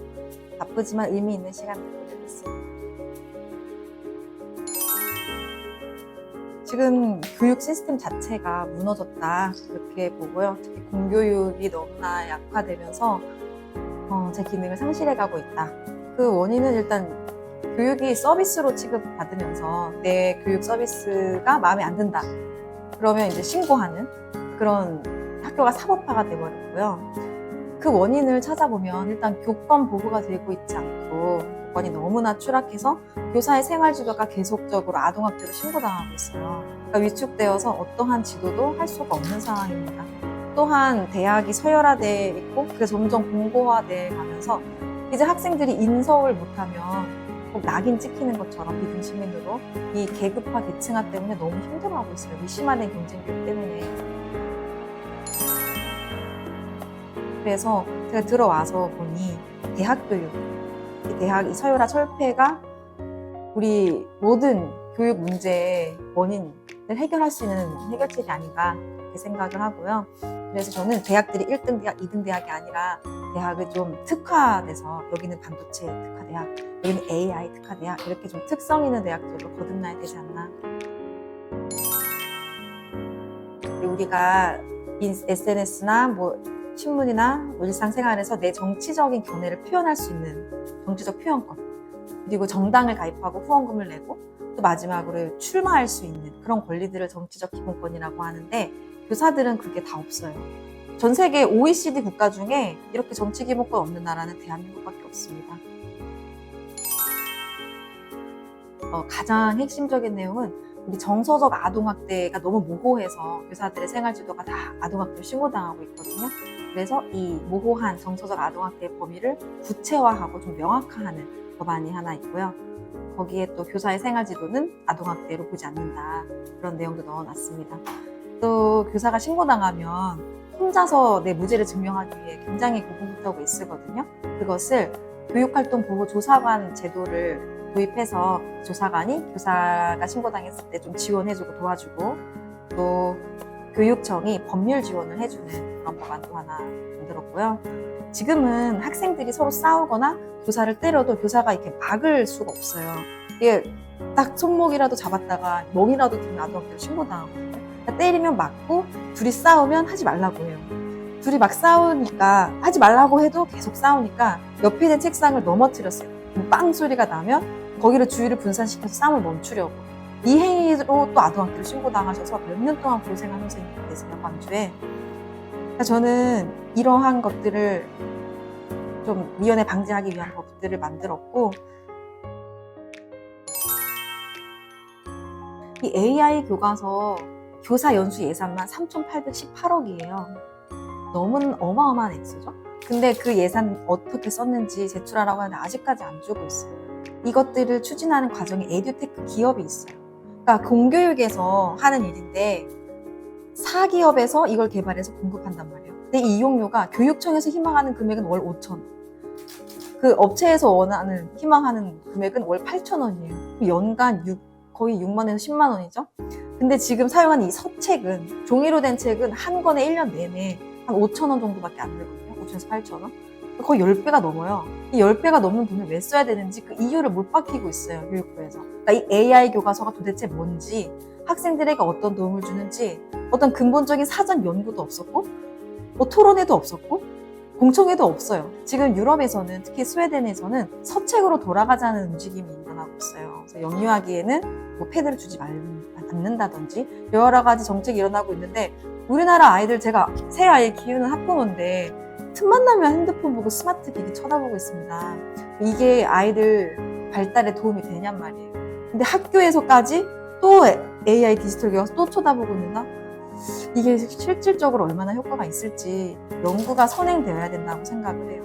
바쁘지만 의미 있는 시간을 보내고 있습니다. 지금 교육 시스템 자체가 무너졌다 이렇게 보고요. 특히 공교육이 너무나 약화되면서 제 기능을 상실해가고 있다. 그 원인은 일단 교육이 서비스로 취급받으면서 내 교육 서비스가 마음에 안 든다. 그러면 이제 신고하는 그런 학교가 사법화가 돼버렸고요. 그 원인을 찾아보면 일단 교권 보호가 되고 있지 않고 교권이 너무나 추락해서 교사의 생활지도가 계속적으로 아동학대로 신고당하고 있어요. 그러니까 위축되어서 어떠한 지도도 할 수가 없는 상황입니다. 또한 대학이 서열화돼 있고 그게 점점 공고화돼 가면서 이제 학생들이 인서울 못하면 꼭 낙인 찍히는 것처럼 비등 시민으로 이 계급화 계층화 때문에 너무 힘들어하고 있어요. 이 심화된 경쟁 교육 때문에. 그래서 제가 들어와서 보니 대학 교육, 대학 이 서열화 철폐가 우리 모든 교육 문제의 원인을 해결할 수 있는 해결책이 아닌가 이렇게 생각을 하고요. 그래서 저는 대학들이 1등 대학, 2등 대학이 아니라 대학을 좀 특화돼서 여기는 반도체 특화대학, 여기는 AI 특화대학 이렇게 좀 특성 있는 대학들로 거듭나야 되지 않나. 우리가 SNS나 뭐 신문이나 일상생활에서 내 정치적인 견해를 표현할 수 있는 정치적 표현권, 그리고 정당을 가입하고 후원금을 내고 또 마지막으로 출마할 수 있는 그런 권리들을 정치적 기본권이라고 하는데 교사들은 그게 다 없어요. 전 세계 OECD 국가 중에 이렇게 정치 기본권 없는 나라는 대한민국밖에 없습니다. 가장 핵심적인 내용은 우리 정서적 아동학대가 너무 모호해서 교사들의 생활지도가 다 아동학대로 신고당하고 있거든요. 그래서 이 모호한 정서적 아동학대의 범위를 구체화하고 좀 명확화하는 법안이 하나 있고요. 거기에 또 교사의 생활지도는 아동학대로 보지 않는다. 그런 내용도 넣어놨습니다. 또 교사가 신고당하면 혼자서 내 무죄를 증명하기 위해 굉장히 고군분투하고 있거든요. 그것을 교육활동보호조사관 제도를 도입해서 조사관이 교사가 신고당했을 때 좀 지원해주고 도와주고 또 교육청이 법률 지원을 해주는 그런 법안도 하나 만들었고요. 지금은 학생들이 서로 싸우거나 교사를 때려도 교사가 이렇게 막을 수가 없어요. 이게 딱 손목이라도 잡았다가 멍이라도 들면 아동학대로 신고당하거든요. 그러니까 때리면 맞고 둘이 싸우면 하지 말라고 해요. 둘이 막 싸우니까 하지 말라고 해도 계속 싸우니까 옆에 있는 책상을 넘어뜨렸어요. 빵 소리가 나면 거기를 주의를 분산시켜서 싸움을 멈추려고. 이 행위로 또 아동학대로 신고당하셔서 몇 년 동안 고생한 선생님이 계세요, 광주에. 그러니까 저는 이러한 것들을 좀 미연에 방지하기 위한 법들을 만들었고, 이 AI 교과서 교사 연수 예산만 3,818억이에요. 너무 어마어마한 액수죠. 근데 그 예산 어떻게 썼는지 제출하라고 하는데 아직까지 안 주고 있어요. 이것들을 추진하는 과정에 에듀테크 기업이 있어요. 그러니까 공교육에서 하는 일인데 사기업에서 이걸 개발해서 공급한단 말이에요. 근데 이 이용료가 교육청에서 희망하는 금액은 월 5,000원. 그 업체에서 희망하는 금액은 월 8,000원이에요. 연간 거의 6만 원에서 10만 원이죠. 근데 지금 사용하는 이 서책은, 종이로 된 책은 한 권에 1년 내내 한 5,000원 정도밖에 안 들거든요. 5,000에서 8,000원. 거의 10배가 넘어요. 이 10배가 넘는 돈을 왜 써야 되는지 그 이유를 못 밝히고 있어요, 교육부에서. 그러니까 이 AI 교과서가 도대체 뭔지, 학생들에게 어떤 도움을 주는지, 어떤 근본적인 사전 연구도 없었고, 뭐 토론회도 없었고, 공청회도 없어요. 지금 유럽에서는, 특히 스웨덴에서는 서책으로 돌아가자는 움직임이 일어나고 있어요. 그래서 영유아기에는 뭐 패드를 주지 않는다든지 여러 가지 정책이 일어나고 있는데, 우리나라 아이들, 제가 새 아이 키우는 학부모인데 틈만 나면 핸드폰 보고 스마트 기기 쳐다보고 있습니다. 이게 아이들 발달에 도움이 되냔 말이에요. 근데 학교에서까지 또 AI 디지털 교과서 또 쳐다보고 있는가? 이게 실질적으로 얼마나 효과가 있을지 연구가 선행되어야 된다고 생각을 해요.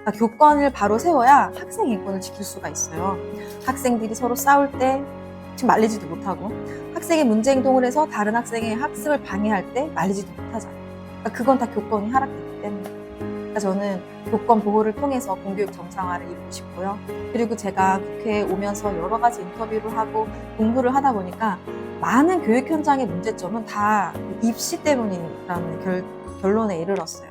그러니까 교권을 바로 세워야 학생 인권을 지킬 수가 있어요. 학생들이 서로 싸울 때 지금 말리지도 못하고, 학생이 문제 행동을 해서 다른 학생의 학습을 방해할 때 말리지도 못하잖아요. 그러니까 그건 다 교권이 하락됐기 때문에. 그러니까 저는 교권 보호를 통해서 공교육 정상화를 이루고 싶고요. 그리고 제가 국회에 오면서 여러 가지 인터뷰를 하고 공부를 하다 보니까 많은 교육 현장의 문제점은 다 입시 때문이라는 결론에 이르렀어요.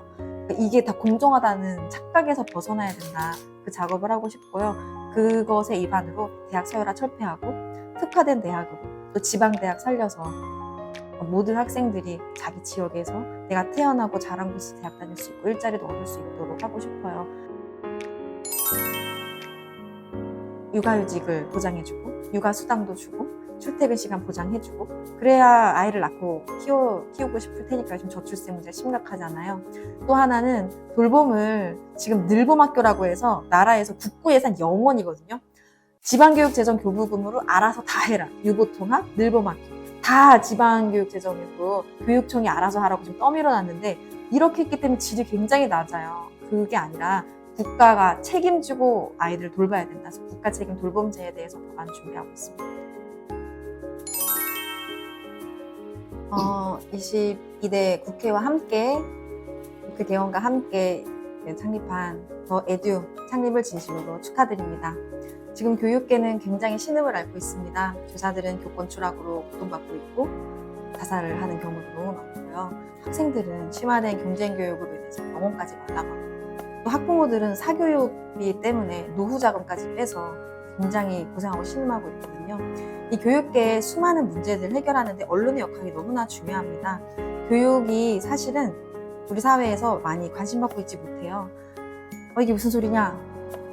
이게 다 공정하다는 착각에서 벗어나야 된다. 그 작업을 하고 싶고요. 그것에 입안으로 대학 서열화 철폐하고 특화된 대학으로 또 지방대학 살려서 모든 학생들이 자기 지역에서 내가 태어나고 자란 곳에서 대학 다닐 수 있고 일자리도 얻을 수 있도록 하고 싶어요. 육아휴직을 보장해주고 육아수당도 주고 출퇴근 시간 보장해주고 그래야 아이를 낳고 키우고 싶을 테니까 요즘 저출생 문제가 심각하잖아요. 또 하나는 돌봄을 지금 늘봄학교라고 해서 나라에서 국고 예산 0원이거든요. 지방교육재정교부금으로 알아서 다 해라. 유보통합, 늘봄학교 다 지방교육재정이고 교육청이 알아서 하라고 좀 떠밀어놨는데 이렇게 했기 때문에 질이 굉장히 낮아요. 그게 아니라 국가가 책임지고 아이들을 돌봐야 된다. 그래서 국가 책임 돌봄제에 대해서 법안 준비하고 있습니다. 22대 국회와 함께 국회 대원과 함께 창립한 더 에듀 창립을 진심으로 축하드립니다. 지금 교육계는 굉장히 신음을 앓고 있습니다. 교사들은 교권 추락으로 고통받고 있고 자살을 하는 경우도 너무 많고요. 학생들은 심화된 경쟁 교육으로 인해서 병원까지 말라가고 또 학부모들은 사교육비 때문에 노후 자금까지 빼서 굉장히 고생하고 신음하고 있거든요. 이 교육계의 수많은 문제들을 해결하는데 언론의 역할이 너무나 중요합니다. 교육이 사실은 우리 사회에서 많이 관심받고 있지 못해요. 이게 무슨 소리냐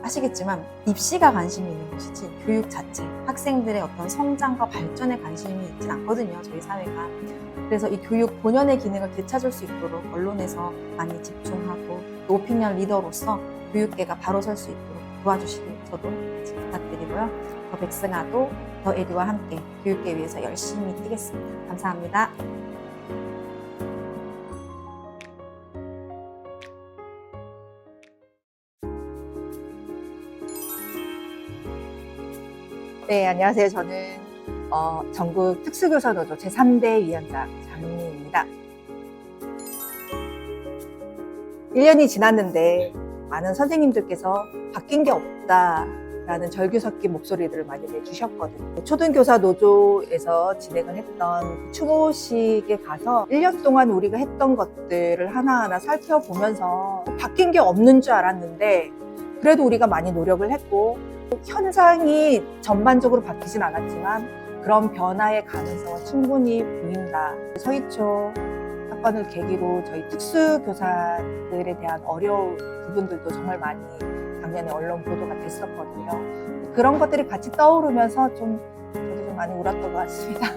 하시겠지만 입시가 관심이 있는 것이지 교육 자체, 학생들의 어떤 성장과 발전에 관심이 있진 않거든요. 저희 사회가. 그래서 이 교육 본연의 기능을 되찾을 수 있도록 언론에서 많이 집중하고 또 오피니언 리더로서 교육계가 바로 설 수 있도록 도와주시길 저도 부탁드리고요. 더 백승아도 더 에듀와 함께 교육계 위해서 열심히 뛰겠습니다. 감사합니다. 네, 안녕하세요. 저는 전국 특수교사노조 제3대 위원장 장은미입니다. 1년이 지났는데 많은 선생님들께서 바뀐 게 없다라는 절규 섞인 목소리들을 많이 내주셨거든요. 초등교사 노조에서 진행을 했던 추모식에 가서 1년 동안 우리가 했던 것들을 하나하나 살펴보면서 바뀐 게 없는 줄 알았는데 그래도 우리가 많이 노력을 했고 현상이 전반적으로 바뀌진 않았지만 그런 변화의 가능성은 충분히 보인다. 서희초 사건을 계기로 저희 특수교사들에 대한 어려운 부분들도 정말 많이 작년에 언론 보도가 됐었거든요. 그런 것들이 같이 떠오르면서 저도 좀 많이 울었던 것 같습니다.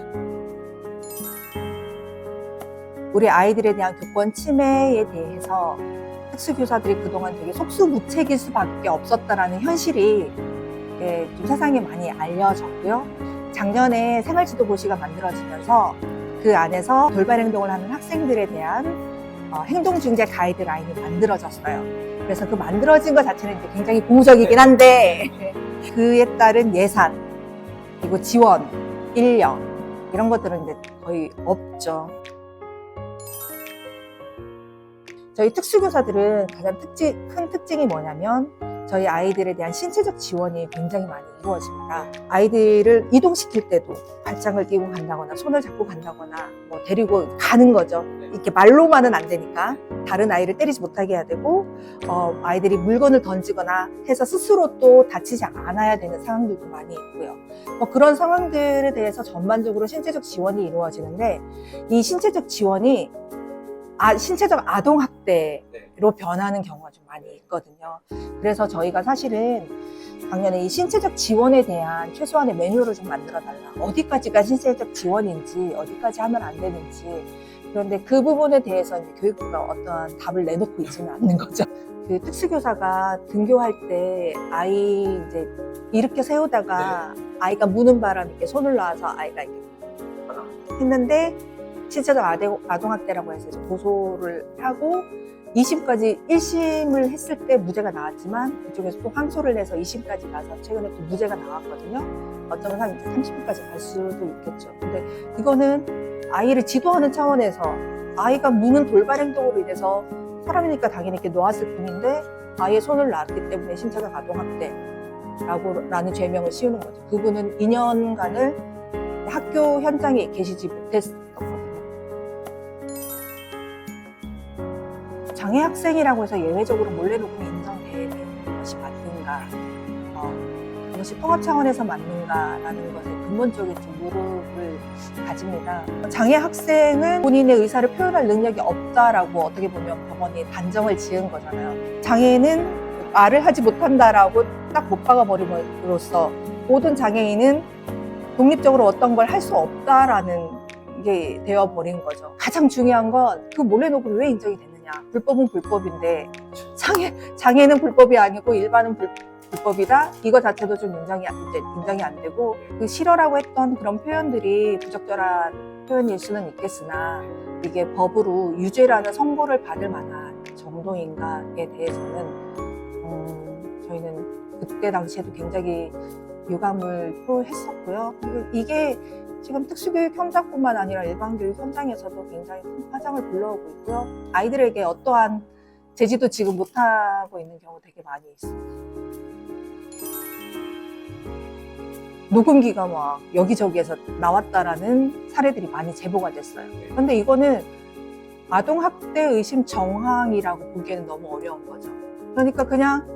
우리 아이들에 대한 교권 침해에 대해서 특수교사들이 그동안 되게 속수무책일 수밖에 없었다라는 현실이 좀 세상에 많이 알려졌고요. 작년에 생활지도고시가 만들어지면서 그 안에서 돌발 행동을 하는 학생들에 대한 행동중재 가이드라인이 만들어졌어요. 그래서 그 만들어진 것 자체는 이제 굉장히 고무적이긴 한데 그에 따른 예산, 그리고 지원, 인력 이런 것들은 이제 거의 없죠. 저희 특수교사들은 가장 큰 특징이 뭐냐면 저희 아이들에 대한 신체적 지원이 굉장히 많이 이루어집니다. 아이들을 이동시킬 때도 발장을 끼고 간다거나 손을 잡고 간다거나 뭐 데리고 가는 거죠. 이렇게 말로만은 안 되니까 다른 아이를 때리지 못하게 해야 되고 아이들이 물건을 던지거나 해서 스스로 또 다치지 않아야 되는 상황들도 많이 있고요. 그런 상황들에 대해서 전반적으로 신체적 지원이 이루어지는데 이 신체적 지원이 신체적 아동학대로 변하는 경우가 좀 많이 있거든요. 그래서 저희가 사실은 작년에 이 신체적 지원에 대한 최소한의 매뉴얼을 좀 만들어달라. 어디까지가 신체적 지원인지, 어디까지 하면 안 되는지. 그런데 그 부분에 대해서 이제 교육부가 어떠한 답을 내놓고 있지는 않는 거죠. 그 특수교사가 등교할 때 아이 이제 이렇게 세우다가 아이가 무는 바람에 이렇게 손을 놔서 아이가 이렇게 했는데 신체적 아동학대라고 해서 고소를 하고 2심까지 1심을 했을 때 무죄가 나왔지만 그쪽에서 또 항소를 해서 2심까지 가서 최근에 또 무죄가 나왔거든요. 어쩌면 한 30심까지 갈 수도 있겠죠. 근데 이거는 아이를 지도하는 차원에서 아이가 무는 돌발 행동으로 인해서 사람이니까 당연히 이렇게 놓았을 뿐인데 아이의 손을 놨기 때문에 신체적 아동학대라는 죄명을 씌우는 거죠. 그분은 2년간을 학교 현장에 계시지 못했었거든요. 장애 학생이라고 해서 예외적으로 몰래 녹음이 인정되는 것이 맞는가, 이것이 통합 차원에서 맞는가라는 것에 근본적인 좀 무릎을 가집니다. 장애 학생은 본인의 의사를 표현할 능력이 없다라고 어떻게 보면 법원이 단정을 지은 거잖아요. 장애는 말을 하지 못한다라고 딱 못 박아버림으로써 모든 장애인은 독립적으로 어떤 걸 할 수 없다라는 게 되어버린 거죠. 가장 중요한 건 그 몰래 녹음이 왜 인정이 됐느냐. 불법은 불법인데 장애는 불법이 아니고 일반은 불법이다. 이거 자체도 좀 인정이 안 되고, 그 싫어라고 했던 그런 표현들이 부적절한 표현일 수는 있겠으나 이게 법으로 유죄라는 선고를 받을 만한 정도인가에 대해서는 저희는 그때 당시에도 굉장히 유감을 표했었고요. 그리고 이게 지금 특수교육 현장뿐만 아니라 일반 교육 현장에서도 굉장히 큰 파장을 불러오고 있고요. 아이들에게 어떠한 제지도 지금 못하고 있는 경우 되게 많이 있습니다. 녹음기가 막 여기저기에서 나왔다라는 사례들이 많이 제보가 됐어요. 그런데 이거는 아동학대 의심 정황이라고 보기에는 너무 어려운 거죠. 그러니까 그냥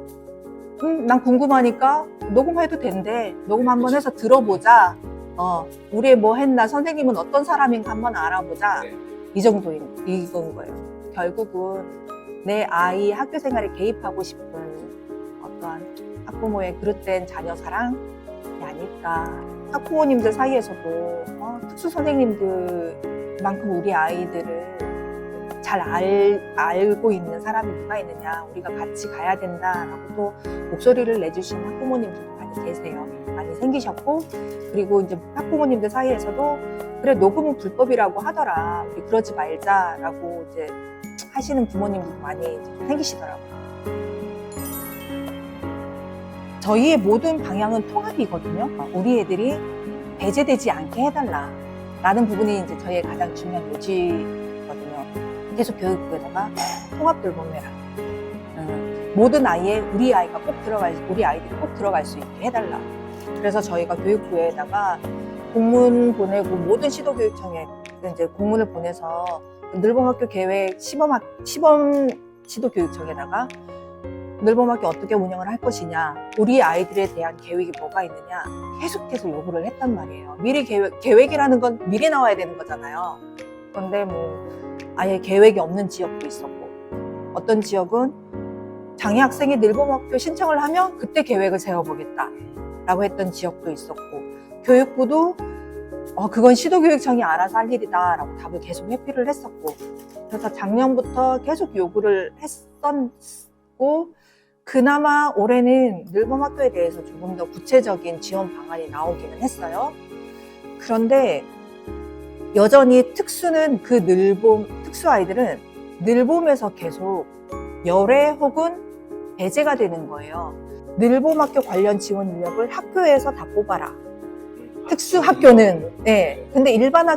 난 궁금하니까 녹음해도 된대. 녹음 한번 해서 들어보자. 우리 뭐 했나, 선생님은 어떤 사람인가 한번 알아보자. 이 이건 거예요. 결국은 내 아이 학교 생활에 개입하고 싶은 어떠한 학부모의 그릇된 자녀 사랑이 아닐까. 학부모님들 사이에서도 특수 선생님들만큼 우리 아이들을 잘 알고 있는 사람이 누가 있느냐, 우리가 같이 가야 된다라고 또 목소리를 내주신 학부모님들도 많이 계세요. 많이 생기셨고, 그리고 이제 학부모님들 사이에서도 그래, 녹음은 불법이라고 하더라, 우리 그러지 말자라고 이제 하시는 부모님들도 많이 이제 생기시더라고요. 저희의 모든 방향은 통합이거든요. 우리 애들이 배제되지 않게 해달라라는 부분이 이제 저희의 가장 중요한 요지거든요. 계속 교육부에다가 통합 돌봄해라. 모든 아이에 우리 아이들이 꼭 들어갈 수 있게 해달라. 그래서 저희가 교육부에다가 공문 보내고 모든 시도교육청에 이제 공문을 보내서 늘봄학교 계획 시범 시도교육청에다가 늘봄학교 어떻게 운영을 할 것이냐, 우리 아이들에 대한 계획이 뭐가 있느냐 계속해서 요구를 했단 말이에요. 미리 계획이라는 건 미리 나와야 되는 거잖아요. 그런데 뭐 아예 계획이 없는 지역도 있었고, 어떤 지역은 장애 학생이 늘봄학교 신청을 하면 그때 계획을 세워보겠다라고 했던 지역도 있었고, 교육부도 그건 시도교육청이 알아서 할 일이다라고 답을 계속 회피를 했었고, 그래서 작년부터 계속 요구를 했었고, 그나마 올해는 늘봄학교에 대해서 조금 더 구체적인 지원 방안이 나오기는 했어요. 그런데 여전히 특수 아이들은 늘봄에서 계속 열애 혹은 배제가 되는 거예요. 늘봄학교 관련 지원 인력을 학교에서 다 뽑아라. 특수 학교는, 네. 근데 일반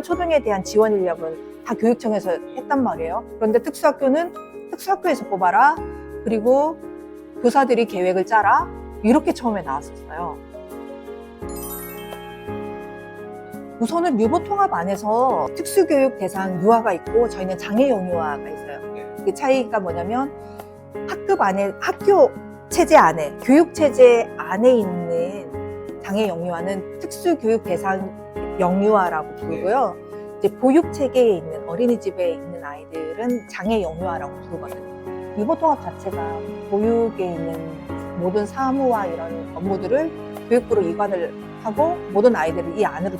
초등에 대한 지원 인력은 다 교육청에서 했단 말이에요. 그런데 특수학교는 특수학교에서 뽑아라. 그리고 교사들이 계획을 짜라. 이렇게 처음에 나왔었어요. 우선은 유보통합 안에서 특수교육 대상 유아가 있고 저희는 장애용 유아가 있어요. 그 차이가 뭐냐면 학교 체제 안에, 교육 체제 안에 있는 장애 영유아는 특수교육 대상 영유아라고 부르고요. 이제 보육 체계에 있는 어린이집에 있는 아이들은 장애 영유아라고 부르거든요. 유보통합 자체가 보육에 있는 모든 사무와 이런 업무들을 교육부로 이관을 하고 모든 아이들을 이 안으로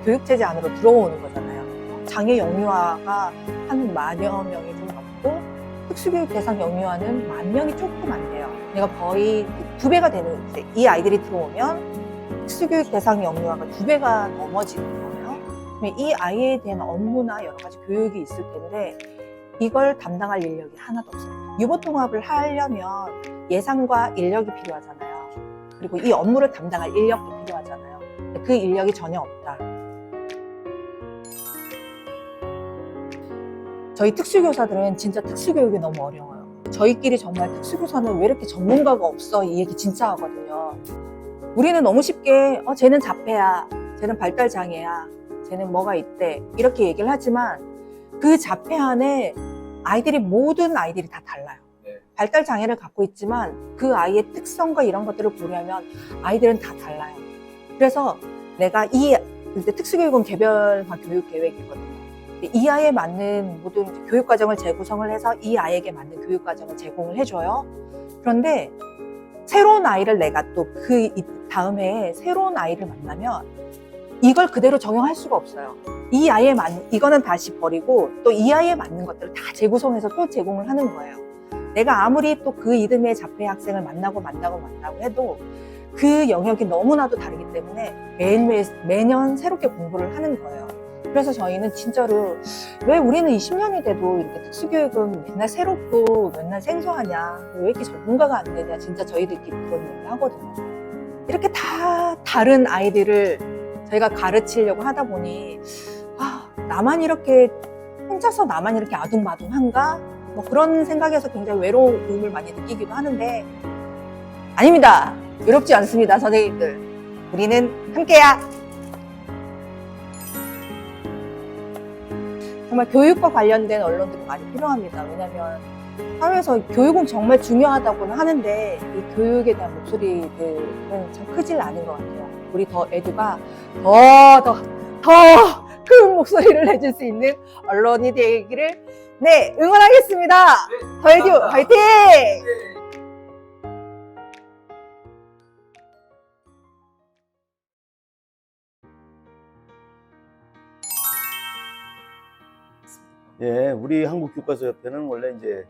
교육 체제 안으로 들어오는 거잖아요. 장애 영유아가 한 10,000여 명이 좀 넘고 특수교육 대상 영유아는 10,000명이 조금 안 돼요. 그러니까 거의 2배가 되는, 이 아이들이 들어오면 특수교육 대상 영유아가 2배가 넘어지는 거예요. 이 아이에 대한 업무나 여러 가지 교육이 있을 텐데 이걸 담당할 인력이 하나도 없어요. 유보통합을 하려면 예산과 인력이 필요하잖아요. 그리고 이 업무를 담당할 인력도 필요하잖아요. 그 인력이 전혀 없다. 저희 특수교사들은 진짜 특수교육이 너무 어려워요. 저희끼리 정말 특수교사는 왜 이렇게 전문가가 없어? 이 얘기 진짜 하거든요. 우리는 너무 쉽게 쟤는 자폐야, 쟤는 발달장애야, 쟤는 뭐가 있대 이렇게 얘기를 하지만 그 자폐 안에 모든 아이들이 다 달라요. 네. 발달장애를 갖고 있지만 그 아이의 특성과 이런 것들을 보려면 아이들은 다 달라요. 그래서 내가 특수교육은 개별화 교육 계획이거든요. 이 아이에 맞는 모든 교육과정을 재구성을 해서 이 아이에게 맞는 교육과정을 제공을 해줘요. 그런데 새로운 아이를 내가 또 그 다음 해에 새로운 아이를 만나면 이걸 그대로 적용할 수가 없어요. 이거는 다시 버리고 또 이 아이에 맞는 것들을 다 재구성해서 또 제공을 하는 거예요. 내가 아무리 또 그 이듬해 자폐 학생을 만나고 해도 그 영역이 너무나도 다르기 때문에 매년 새롭게 공부를 하는 거예요. 그래서 저희는 진짜로 왜 우리는 20년이 돼도 이렇게 특수교육은 맨날 새롭고 맨날 생소하냐, 왜 이렇게 전문가가 안 되냐, 진짜 저희들끼리 그런 얘기를 하거든요. 이렇게 다 다른 아이들을 저희가 가르치려고 하다 보니 나만 이렇게 아둥바둥한가? 뭐 그런 생각에서 굉장히 외로움을 많이 느끼기도 하는데 아닙니다. 외롭지 않습니다, 선생님들. 우리는 함께야. 정말 교육과 관련된 언론들이 많이 필요합니다. 왜냐하면 사회에서 교육은 정말 중요하다고는 하는데 이 교육에 대한 목소리들은 참 크질 않은 것 같아요. 우리 더 에듀가 더 큰 목소리를 내줄 수 있는 언론이 되기를 응원하겠습니다. 더 에듀 화이팅! 예, 우리 한국교과서협회는 원래 이제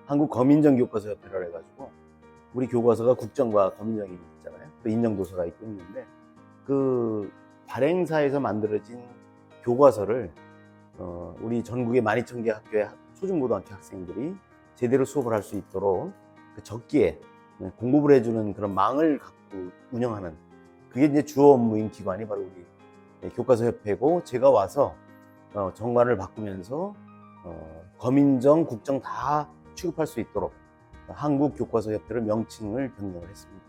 한국거민정교과서협회라 해가지고 우리 교과서가 국정과 거민정이 있잖아요. 또 인정도서가 있고 있는데 그 발행사에서 만들어진 교과서를 우리 전국의 12,000개 학교의 초중고등학교 학생들이 제대로 수업을 할 수 있도록 그 적기에 공급을 해주는 그런 망을 갖고 운영하는 그게 이제 주요 업무인 기관이 바로 우리 교과서협회고 제가 와서 정관을 바꾸면서 거민정, 국정 다 취급할 수 있도록 한국교과서협회를 명칭을 변경을 했습니다.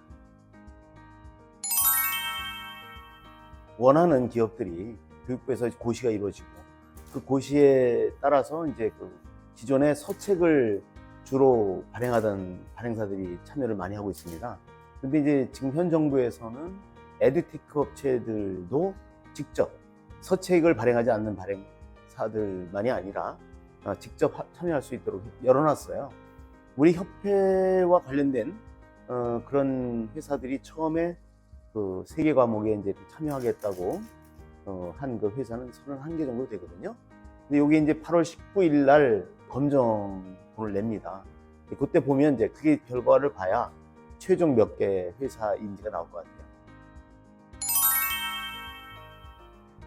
원하는 기업들이 교육부에서 고시가 이루어지고 그 고시에 따라서 이제 그 기존의 서책을 주로 발행하던 발행사들이 참여를 많이 하고 있습니다. 근데 이제 지금 현 정부에서는 에듀테크 업체들도 직접 서책을 발행하지 않는 발행사들만이 아니라 직접 참여할 수 있도록 열어놨어요. 우리 협회와 관련된 그런 회사들이 처음에 그 3개 과목에 이제 참여하겠다고 한 그 회사는 31개 정도 되거든요. 근데 이게 이제 8월 19일 날 검정본을 냅니다. 그때 보면 이제 그게 결과를 봐야 최종 몇 개 회사인지가 나올 것 같아요.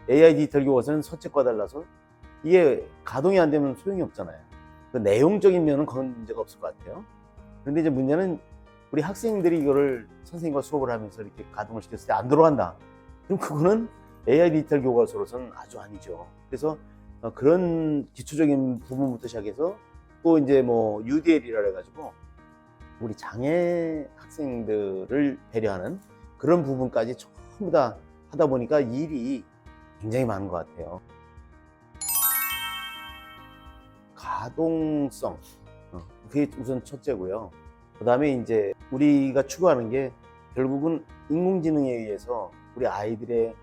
AI 디지털 교과서는 서책과 달라서 이게 가동이 안 되면 소용이 없잖아요. 그 내용적인 면은 그건 문제가 없을 것 같아요. 그런데 이제 문제는 우리 학생들이 이거를 선생님과 수업을 하면서 이렇게 가동을 시켰을 때 안 들어간다. 그럼 그거는 AI 디지털 교과서로서는 아주 아니죠. 그래서 그런 기초적인 부분부터 시작해서 또 이제 뭐 UDL이라 해가지고 우리 장애 학생들을 배려하는 그런 부분까지 전부 다 하다 보니까 일이 굉장히 많은 것 같아요. 가동성, 그게 우선 첫째고요. 그 다음에 이제 우리가 추구하는 게 결국은 인공지능에 의해서 우리 아이들의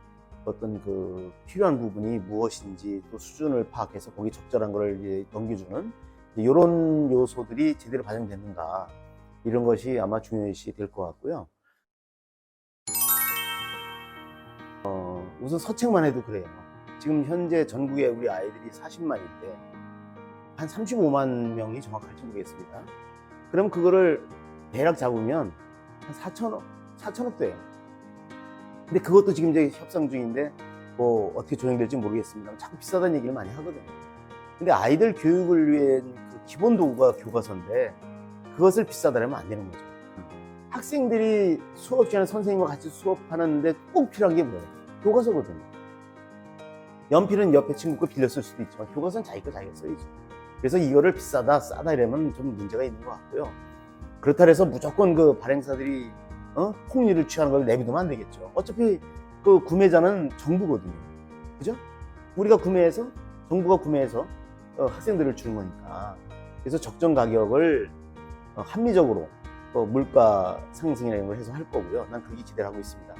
어떤 그 필요한 부분이 무엇인지 또 수준을 파악해서 거기 적절한 걸 이제 넘겨주는 이런 요소들이 제대로 반영됐는가, 이런 것이 아마 중요시 될 것 같고요. 우선 서책만 해도 그래요. 지금 현재 전국에 우리 아이들이 40만인데 한 35만 명이 정확할지 모르겠습니다. 그럼 그거를 대략 잡으면 한 4천억 돼요. 근데 그것도 지금 이제 협상 중인데 뭐 어떻게 조정될지 모르겠습니다. 자꾸 비싸다는 얘기를 많이 하거든요. 근데 아이들 교육을 위한 그 기본 도구가 교과서인데 그것을 비싸다면 안 되는 거죠. 학생들이 수업 시간에 선생님과 같이 수업하는데 꼭 필요한 게 뭐예요? 교과서거든요. 연필은 옆에 친구 거 빌려 쓸 수도 있지만 교과서는 자기 거 자기가 써야죠. 그래서 이거를 비싸다 싸다 이러면 좀 문제가 있는 것 같고요. 그렇다 해서 무조건 그 발행사들이 폭리를 취하는 걸 내비두면 안 되겠죠. 어차피 그 구매자는 정부거든요. 그죠? 우리가 구매해서, 정부가 구매해서 학생들을 주는 거니까. 그래서 적정 가격을 합리적으로 물가 상승이나 이런 걸 해서 할 거고요. 난 그렇게 기대를 하고 있습니다.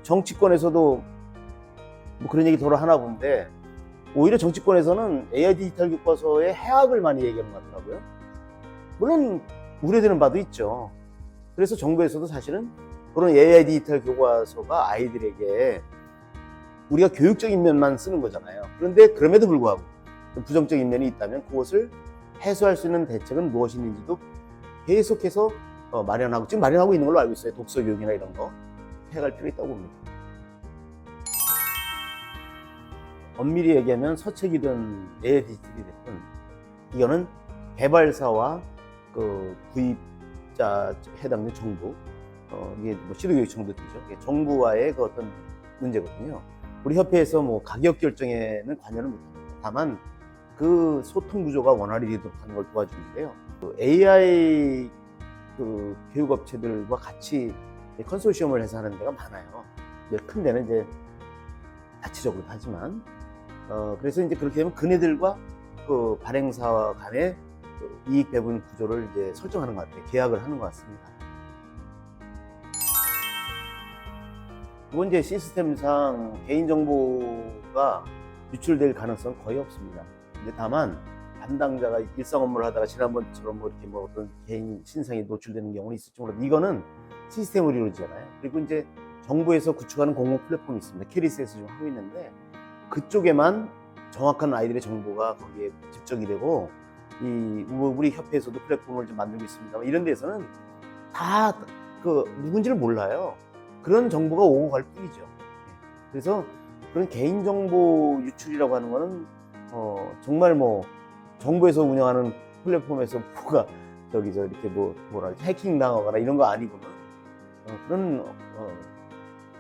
정치권에서도 뭐 그런 얘기 더러 하나 본데, 오히려 정치권에서는 AI 디지털 교과서의 해악을 많이 얘기하는 것 같더라고요. 물론 우려되는 바도 있죠. 그래서 정부에서도 사실은 그런 AI 디지털 교과서가 아이들에게 우리가 교육적인 면만 쓰는 거잖아요. 그런데 그럼에도 불구하고 부정적인 면이 있다면 그것을 해소할 수 있는 대책은 무엇이 있는지도 계속해서 마련하고, 지금 마련하고 있는 걸로 알고 있어요. 독서 교육이나 이런 거 해갈 필요 있다고 봅니다. 엄밀히 얘기하면 서책이든 AI 디지털이 됐든 이거는 개발사와 그 구입자 해당된 정부, 이게 뭐 시도교육청도 되죠. 이게 정부와의 그 어떤 문제거든요. 우리 협회에서 뭐 가격 결정에는 관여를 못합니다. 다만 그 소통 구조가 원활히도록 하는 걸 도와주는데요. 그 AI 그 교육업체들과 같이 컨소시엄을 해서 하는 데가 많아요. 큰 데는 이제 자체적으로 하지만, 그래서 이제 그렇게 되면 그네들과 그 발행사와 간의 그 이익 배분 구조를 이제 설정하는 것 같아요. 계약을 하는 것 같습니다. 이건 이제 시스템상 개인정보가 유출될 가능성은 거의 없습니다. 이제 다만 담당자가 일상 업무를 하다가 지난번처럼 뭐 이렇게 뭐 어떤 개인 신상이 노출되는 경우는 있을지 몰라도 이거는 시스템으로 이루어지잖아요. 그리고 이제 정부에서 구축하는 공공 플랫폼이 있습니다. 캐리스에서 지금 하고 있는데 그쪽에만 정확한 아이들의 정보가 거기에 집적이 되고, 우리 협회에서도 플랫폼을 좀 만들고 있습니다만 이런 데서는 다 그 누군지를 몰라요. 그런 정보가 오고 갈 뿐이죠. 그래서 그런 개인정보 유출이라고 하는 거는 정말 뭐 정부에서 운영하는 플랫폼에서 뭐가 이렇게 뭐라 하지, 해킹 당하거나 이런 거 아니고는 그런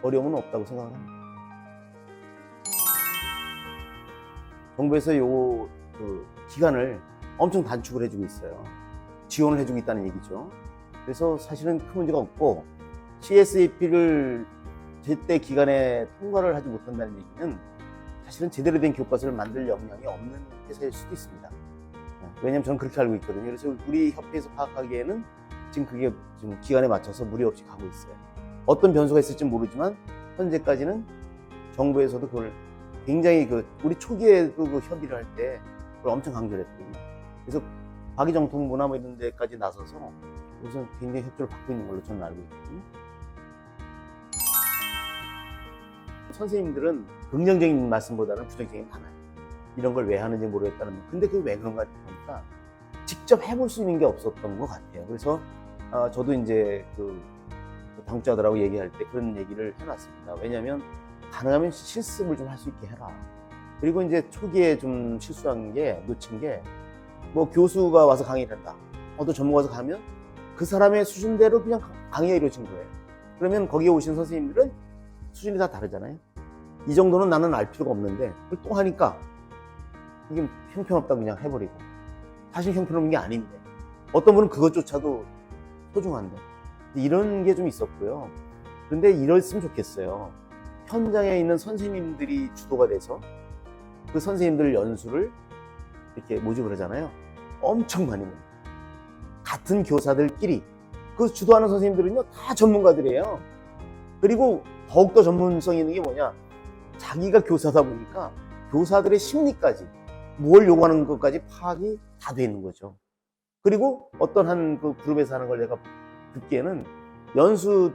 어려움은 없다고 생각을 합니다. 정부에서 그 기간을 엄청 단축을 해주고 있어요. 지원을 해주고 있다는 얘기죠. 그래서 사실은 큰 문제가 없고, CSAP를 제때 기간에 통과를 하지 못한다는 얘기는 사실은 제대로 된 교과서를 만들 역량이 없는 회사일 수도 있습니다. 왜냐면 저는 그렇게 알고 있거든요. 그래서 우리 협회에서 파악하기에는 지금 그게 지금 기간에 맞춰서 무리 없이 가고 있어요. 어떤 변수가 있을지 모르지만 현재까지는 정부에서도 그걸 굉장히 우리 초기에도 그 협의를 할 때 그걸 엄청 강조를 했거든요. 그래서 과기정통부나 뭐 이런 데까지 나서서 우선 굉장히 협조를 받고 있는 걸로 저는 알고 있거든요. 선생님들은 긍정적인 말씀보다는 부정적인 게 많아요. 이런 걸 왜 하는지 모르겠다는 거. 근데 그게 왜 그런가 보니까 직접 해볼 수 있는 게 없었던 것 같아요. 그래서 저도 이제 그 당국자들하고 얘기할 때 그런 얘기를 해놨습니다. 왜냐하면 가능하면 실습을 좀 할 수 있게 해라. 그리고 이제 초기에 좀 실수한 게, 놓친 게, 뭐 교수가 와서 강의를 한다. 어떤 전문가 와서 가면 그 사람의 수준대로 그냥 강의가 이루어진 거예요. 그러면 거기에 오신 선생님들은 수준이 다 다르잖아요. 이 정도는 나는 알 필요가 없는데 그걸 또 하니까 이게 형편없다 그냥 해버리고, 사실 형편없는 게 아닌데 어떤 분은 그것조차도 소중한데, 이런 게 좀 있었고요. 그런데 이랬으면 좋겠어요. 현장에 있는 선생님들이 주도가 돼서 그 선생님들 연수를 이렇게 모집을 하잖아요. 엄청 많이 모입니다. 같은 교사들끼리. 그 주도하는 선생님들은요 다 전문가들이에요. 그리고 더욱더 전문성이 있는 게 뭐냐, 자기가 교사다 보니까 교사들의 심리까지, 뭘 요구하는 것까지 파악이 다 돼 있는 거죠. 그리고 어떤 한 그 그룹에서 하는 걸 내가 듣기에는 연수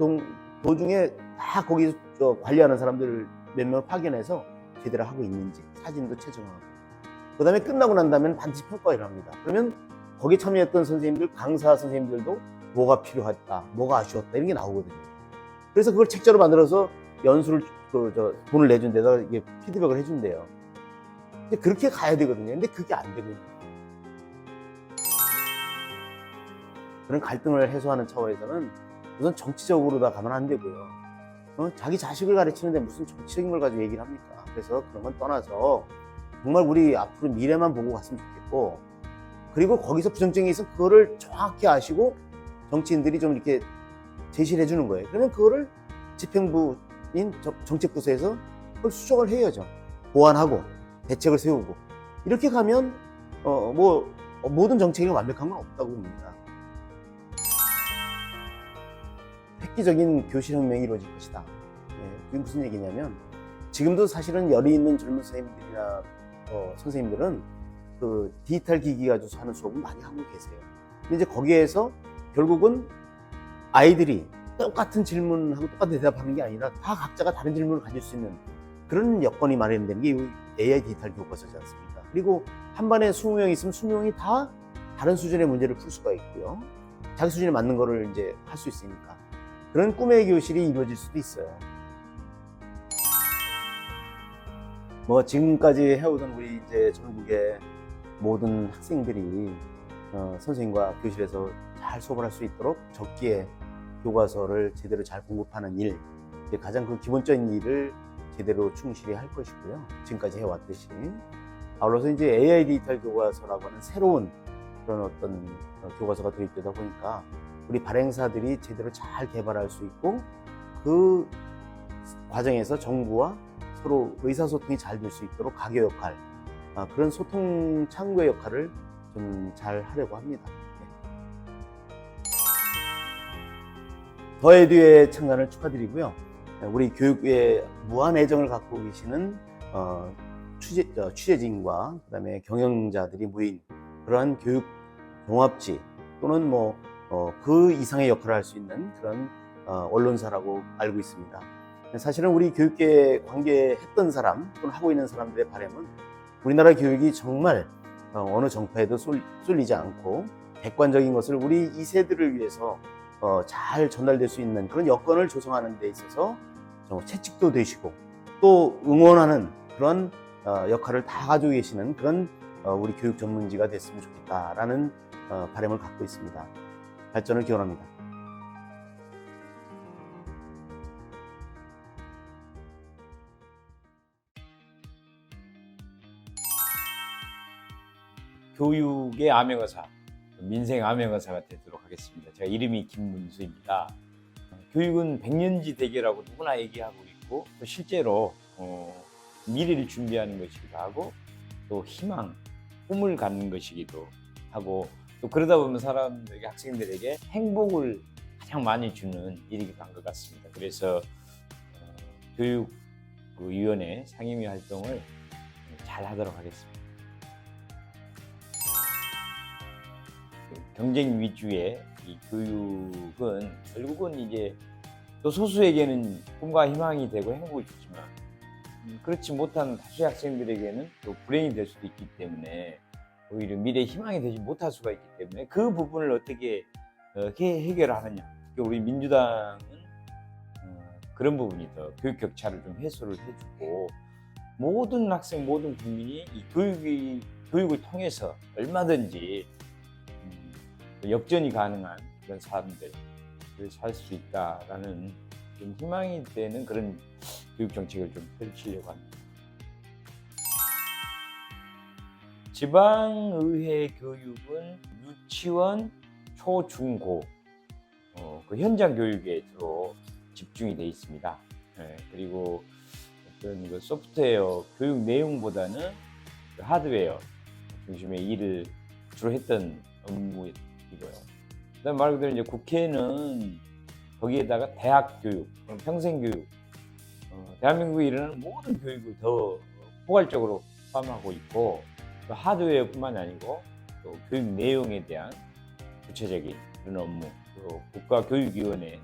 도중에 다 거기서 관리하는 사람들 몇 명을 파견해서 제대로 하고 있는지 사진도 채점하고, 그 다음에 끝나고 난 다음에 반드시 평가를 합니다. 그러면 거기에 참여했던 선생님들, 강사 선생님들도 뭐가 필요했다, 뭐가 아쉬웠다, 이런 게 나오거든요. 그래서 그걸 책자로 만들어서 연수를 돈을 내준 데다가 이게 피드백을 해준대요. 근데 그렇게 가야 되거든요. 근데 그게 안 되고 있는 거예요. 그런 갈등을 해소하는 차원에서는 우선 정치적으로 다 가면 안 되고요. 자기 자식을 가르치는데 무슨 정치적인 걸 가지고 얘기를 합니까? 그래서 그런 건 떠나서 정말 우리 앞으로 미래만 보고 갔으면 좋겠고, 그리고 거기서 부정적인 게 있으면 그거를 정확히 아시고 정치인들이 좀 이렇게 제시를 해주는 거예요. 그러면 그거를 집행부인 정책부서에서 그걸 수정을 해야죠. 보완하고 대책을 세우고 이렇게 가면 모든 정책이 완벽한 건 없다고 봅니다. 획기적인 교실혁명이 이루어질 것이다. 그게 무슨 얘기냐면 지금도 사실은 열이 있는 젊은 선생님들이나 선생님들은 그 디지털 기기 가지고 하는 수업을 많이 하고 계세요. 근데 이제 거기에서 결국은 아이들이 똑같은 질문하고 똑같은 대답하는 게 아니라 다 각자가 다른 질문을 가질 수 있는 그런 여건이 마련되는 게 AI 디지털 교과서지 않습니까? 그리고 한 반에 20명 있으면 20명이 다 다른 수준의 문제를 풀 수가 있고요. 자기 수준에 맞는 거를 이제 할 수 있으니까 그런 꿈의 교실이 이루어질 수도 있어요. 지금까지 해오던 우리 이제 전국의 모든 학생들이 선생님과 교실에서 잘 수업을 할 수 있도록 적기에 교과서를 제대로 잘 공급하는 일, 가장 그 기본적인 일을 제대로 충실히 할 것이고요. 지금까지 해왔듯이. 아울러서 이제 AI 디지털 교과서라고 하는 새로운 그런 어떤 교과서가 도입되다 보니까 우리 발행사들이 제대로 잘 개발할 수 있고 그 과정에서 정부와 서로 의사소통이 잘 될 수 있도록 가교 역할, 그런 소통 창구의 역할을 좀 잘 하려고 합니다. 더에듀의 창간을 축하드리고요. 우리 교육에 무한 애정을 갖고 계시는 취재진과 그다음에 경영자들이 모인 그러한 교육 종합지 또는 그 이상의 역할을 할 수 있는 그런 언론사라고 알고 있습니다. 사실은 우리 교육계에 관계했던 사람 또는 하고 있는 사람들의 바람은 우리나라 교육이 정말 어느 정파에도 쏠리지 않고 객관적인 것을 우리 2세들을 위해서 잘 전달될 수 있는 그런 여건을 조성하는 데 있어서 채찍도 되시고 또 응원하는 그런 역할을 다 가지고 계시는 그런 우리 교육 전문지가 됐으면 좋겠다라는 바람을 갖고 있습니다. 발전을 기원합니다. 교육의 암행어사, 민생 암행어사가 되도록 하겠습니다. 제가 이름이 김문수입니다. 교육은 백년지 대계라고 누구나 얘기하고 있고 또 실제로 미래를 준비하는 것이기도 하고 또 희망, 꿈을 갖는 것이기도 하고 또 그러다 보면 사람들에게 학생들에게 행복을 가장 많이 주는 일이기도 한 것 같습니다. 그래서 교육위원회 상임위 활동을 잘 하도록 하겠습니다. 경쟁 위주의 이 교육은 결국은 이제 또 소수에게는 꿈과 희망이 되고 행복을 주지만 그렇지 못한 다수의 학생들에게는 또 불행이 될 수도 있기 때문에 오히려 미래의 희망이 되지 못할 수가 있기 때문에 그 부분을 어떻게 해결하느냐. 우리 민주당은 그런 부분이 더 교육 격차를 좀 해소를 해주고 모든 학생, 모든 국민이 이 교육을 통해서 얼마든지 역전이 가능한 그런 사람들을 살 수 있다라는 좀 희망이 되는 그런 교육 정책을 좀 펼치려고 합니다. 지방의회 교육은 유치원, 초, 중, 고 그 현장 교육에 주로 집중이 되어 있습니다. 그리고 어떤 그 소프트웨어 교육 내용보다는 그 하드웨어 중심의 일을 주로 했던 업무이고요. 그다음 말 그대로 이제 국회는 거기에다가 대학 교육, 평생 교육, 대한민국에 일어나는 모든 교육을 더 포괄적으로 포함하고 있고 또 하드웨어뿐만 아니고 또 교육 내용에 대한 구체적인 그런 업무, 또 국가교육위원회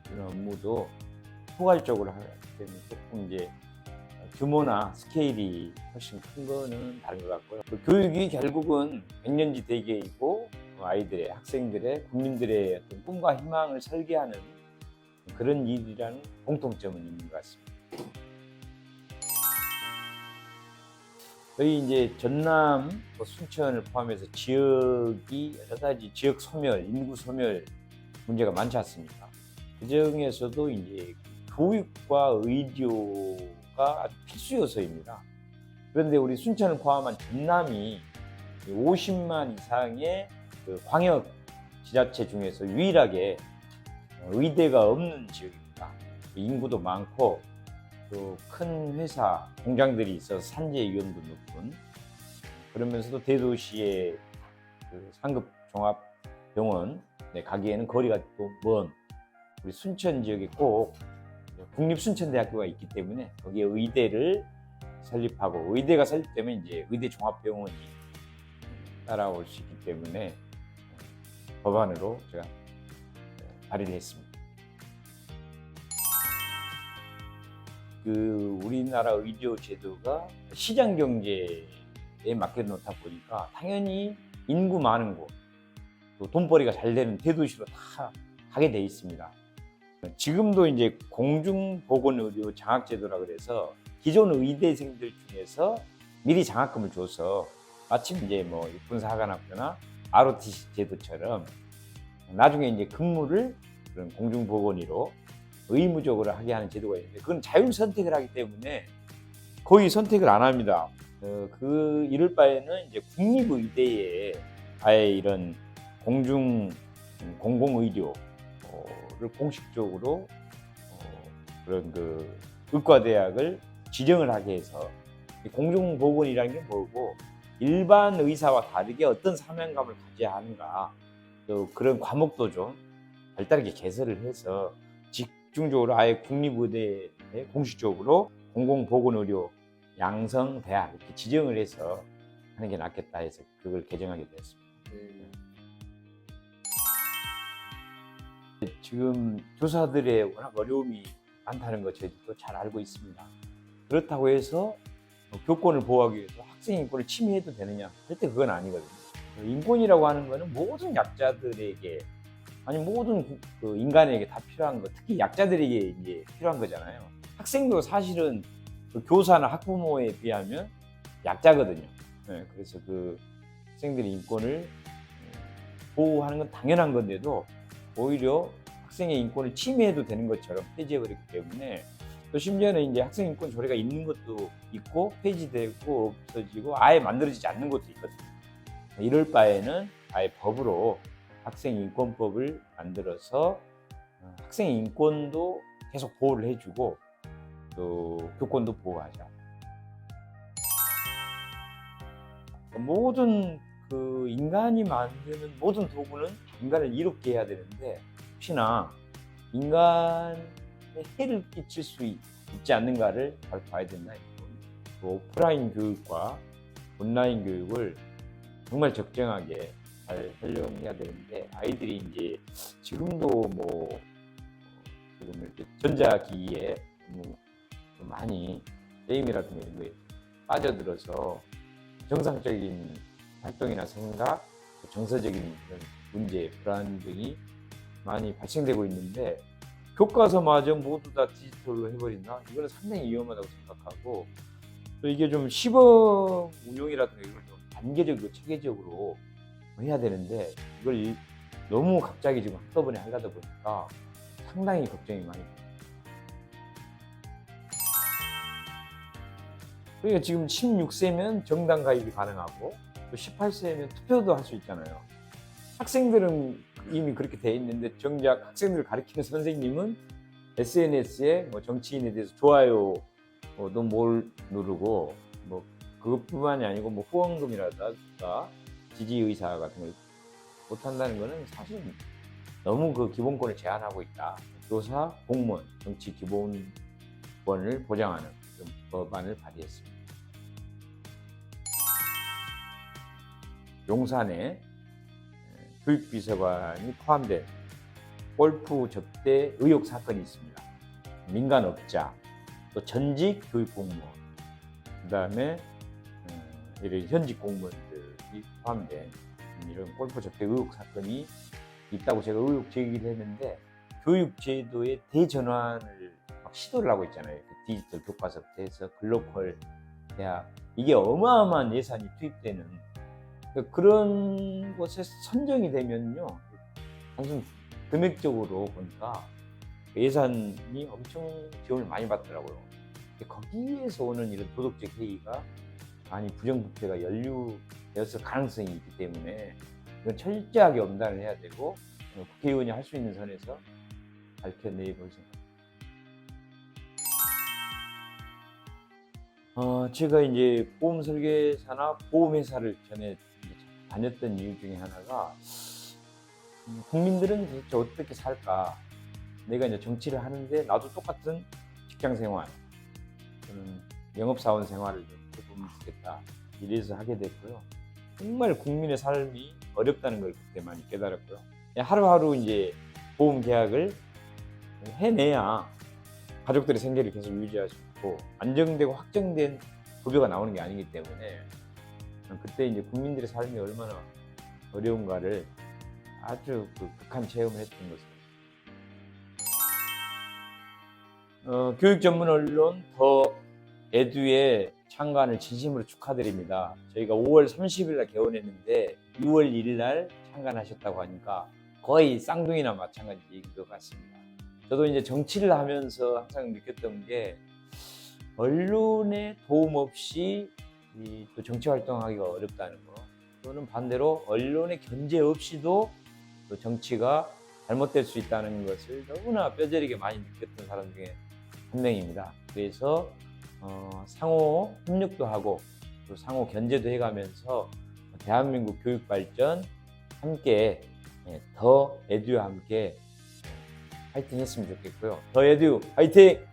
그런 업무도 포괄적으로 하기 때문에 조금 이제 규모나 스케일이 훨씬 큰 거는 다른 것 같고요. 교육이 결국은 백년지 대계이고 아이들의, 학생들의, 국민들의 어떤 꿈과 희망을 설계하는 그런 일이라는 공통점은 있는 것 같습니다. 저희 이제 전남, 순천을 포함해서 지역이 여러 가지 지역 소멸, 인구 소멸 문제가 많지 않습니까? 그 중에서도 이제 교육과 의료가 아주 필수 요소입니다. 그런데 우리 순천을 포함한 전남이 50만 이상의 그 광역 지자체 중에서 유일하게 의대가 없는 지역입니다. 인구도 많고 또 큰 회사, 공장들이 있어서 산재 위험도 높은, 그러면서도 대도시의 그 상급 종합병원 가기에는 거리가 또 먼 우리 순천 지역에 꼭 국립순천대학교가 있기 때문에 거기에 의대를 설립하고, 의대가 설립되면 이제 의대 종합병원이 따라올 수 있기 때문에 법안으로 제가 발의를 했습니다. 그 우리나라 의료 제도가 시장 경제에 맡겨 놓다 보니까 당연히 인구 많은 곳, 또 돈벌이가 잘 되는 대도시로 다 가게 돼 있습니다. 지금도 이제 공중보건의료 장학제도라 그래서 기존 의대생들 중에서 미리 장학금을 줘서 마침 이제 뭐 육군사관 학교나 ROTC 제도처럼 나중에 이제 근무를 그런 공중보건의로 의무적으로 하게 하는 제도가 있는데, 그건 자율 선택을 하기 때문에 거의 선택을 안 합니다. 이럴 바에는 이제 국립의대에 아예 이런 공공의료를 공식적으로 그런 그 의과대학을 지정을 하게 해서, 공중보건이라는 게 뭐고 일반 의사와 다르게 어떤 사명감을 가져야 하는가, 또 그런 과목도 좀 발달하게 개설을 해서 집중적으로 아예 국립의대에 공식적으로 공공보건의료 양성대학 이렇게 지정을 해서 하는 게 낫겠다 해서 그걸 개정하게 되었습니다. 지금 교사들의 워낙 어려움이 많다는 거 저희도 잘 알고 있습니다. 그렇다고 해서 교권을 보호하기 위해서 학생 인권을 침해해도 되느냐 할 때 그건 아니거든요. 인권이라고 하는 거는 모든 약자들에게, 아니 모든 그 인간에게 다 필요한 거, 특히 약자들에게 이제 필요한 거잖아요. 학생도 사실은 그 교사나 학부모에 비하면 약자거든요. 그래서 그 학생들의 인권을 보호하는 건 당연한 건데도 오히려 학생의 인권을 침해해도 되는 것처럼 폐지해버렸기 때문에, 또 심지어는 이제 학생 인권 조례가 있는 것도 있고 폐지되고 없어지고 아예 만들어지지 않는 것도 있거든요. 이럴 바에는 아예 법으로 학생 인권법을 만들어서 학생 인권도 계속 보호를 해주고 또 교권도 보호하자. 모든 그 인간이 만드는 모든 도구는 인간을 이롭게 해야 되는데, 혹시나 인간에 해를 끼칠 수 있지 않는가를 잘 봐야 된다. 또 오프라인 교육과 온라인 교육을 정말 적정하게 잘 활용해야 되는데, 아이들이 이제 지금도 뭐 지금 이렇게 전자기기에 너무 많이 게임이라든가 이런 거에 빠져들어서 정상적인 활동이나 생각, 정서적인 그런 문제, 불안 등이 많이 발생되고 있는데, 교과서마저 모두 다 디지털로 해버린다? 이거는 상당히 위험하다고 생각하고, 또 이게 좀 시범 운용이라든가 이걸 좀 단계적으로 체계적으로 해야 되는데, 이걸 너무 갑자기 지금 한꺼번에 하려다 보니까 상당히 걱정이 많이 됩니다. 그러니까 지금 16세면 정당 가입이 가능하고 또 18세면 투표도 할 수 있잖아요. 학생들은 이미 그렇게 돼 있는데, 정작 학생들을 가르치는 선생님은 SNS에 뭐 정치인에 대해서 좋아요도 뭘 누르고, 뭐 그것뿐만이 아니고 뭐 후원금이라든가 지지 의사 같은 걸 못한다는 거는 사실 너무 그 기본권을 제한하고 있다. 교사, 공무원, 정치 기본권을 보장하는 그런 법안을 발의했습니다. 용산에 교육비서관이 포함된 골프 접대 의혹 사건이 있습니다. 민간업자, 또 전직 교육공무원, 그 다음에 이런 현직 공무원들이 포함된 이런 골프 접대 의혹 사건이 있다고 제가 의혹 제기를 했는데, 교육제도의 대전환을 막 시도를 하고 있잖아요. 디지털 교과서부터 해서 글로컬 대학, 이게 어마어마한 예산이 투입되는, 그런 곳에 선정이 되면요, 단순 금액적으로 보니까 예산이 엄청 지원을 많이 받더라고요. 거기에서 오는 이런 도덕적 해이가 많이 부정부패가 연루되었을 가능성이 있기 때문에 이건 철저하게 엄단을 해야 되고, 국회의원이 할 수 있는 선에서 밝혀내 볼 생각. 제가 이제 보험 설계사나 보험회사를 전에 이제 다녔던 이유 중에 하나가 국민들은 도대체 어떻게 살까? 내가 이제 정치를 하는데 나도 똑같은 직장 생활, 저는 영업사원 생활을 좀 해보면 좋겠다. 이래서 하게 됐고요. 정말 국민의 삶이 어렵다는 걸 그때 많이 깨달았고요. 하루하루 이제 보험 계약을 해내야 가족들의 생계를 계속 유지할 수 있고 안정되고 확정된 급여가 나오는 게 아니기 때문에 그때 이제 국민들의 삶이 얼마나 어려운가를 아주 극한 체험을 했던 것입니다. 교육 전문 언론 더 에듀의 창간을 진심으로 축하드립니다. 저희가 5월 30일 날 개원했는데 6월 1일 날 창간하셨다고 하니까 거의 쌍둥이나 마찬가지인 것 같습니다. 저도 이제 정치를 하면서 항상 느꼈던 게 언론의 도움 없이 또 정치 활동하기가 어렵다는 거, 또는 반대로 언론의 견제 없이도 또 정치가 잘못될 수 있다는 것을 너무나 뼈저리게 많이 느꼈던 사람 중에 한 명입니다. 그래서 상호 협력도 하고 또 상호 견제도 해가면서 대한민국 교육 발전 함께 더 에듀와 함께 파이팅 했으면 좋겠고요. 더 에듀 파이팅!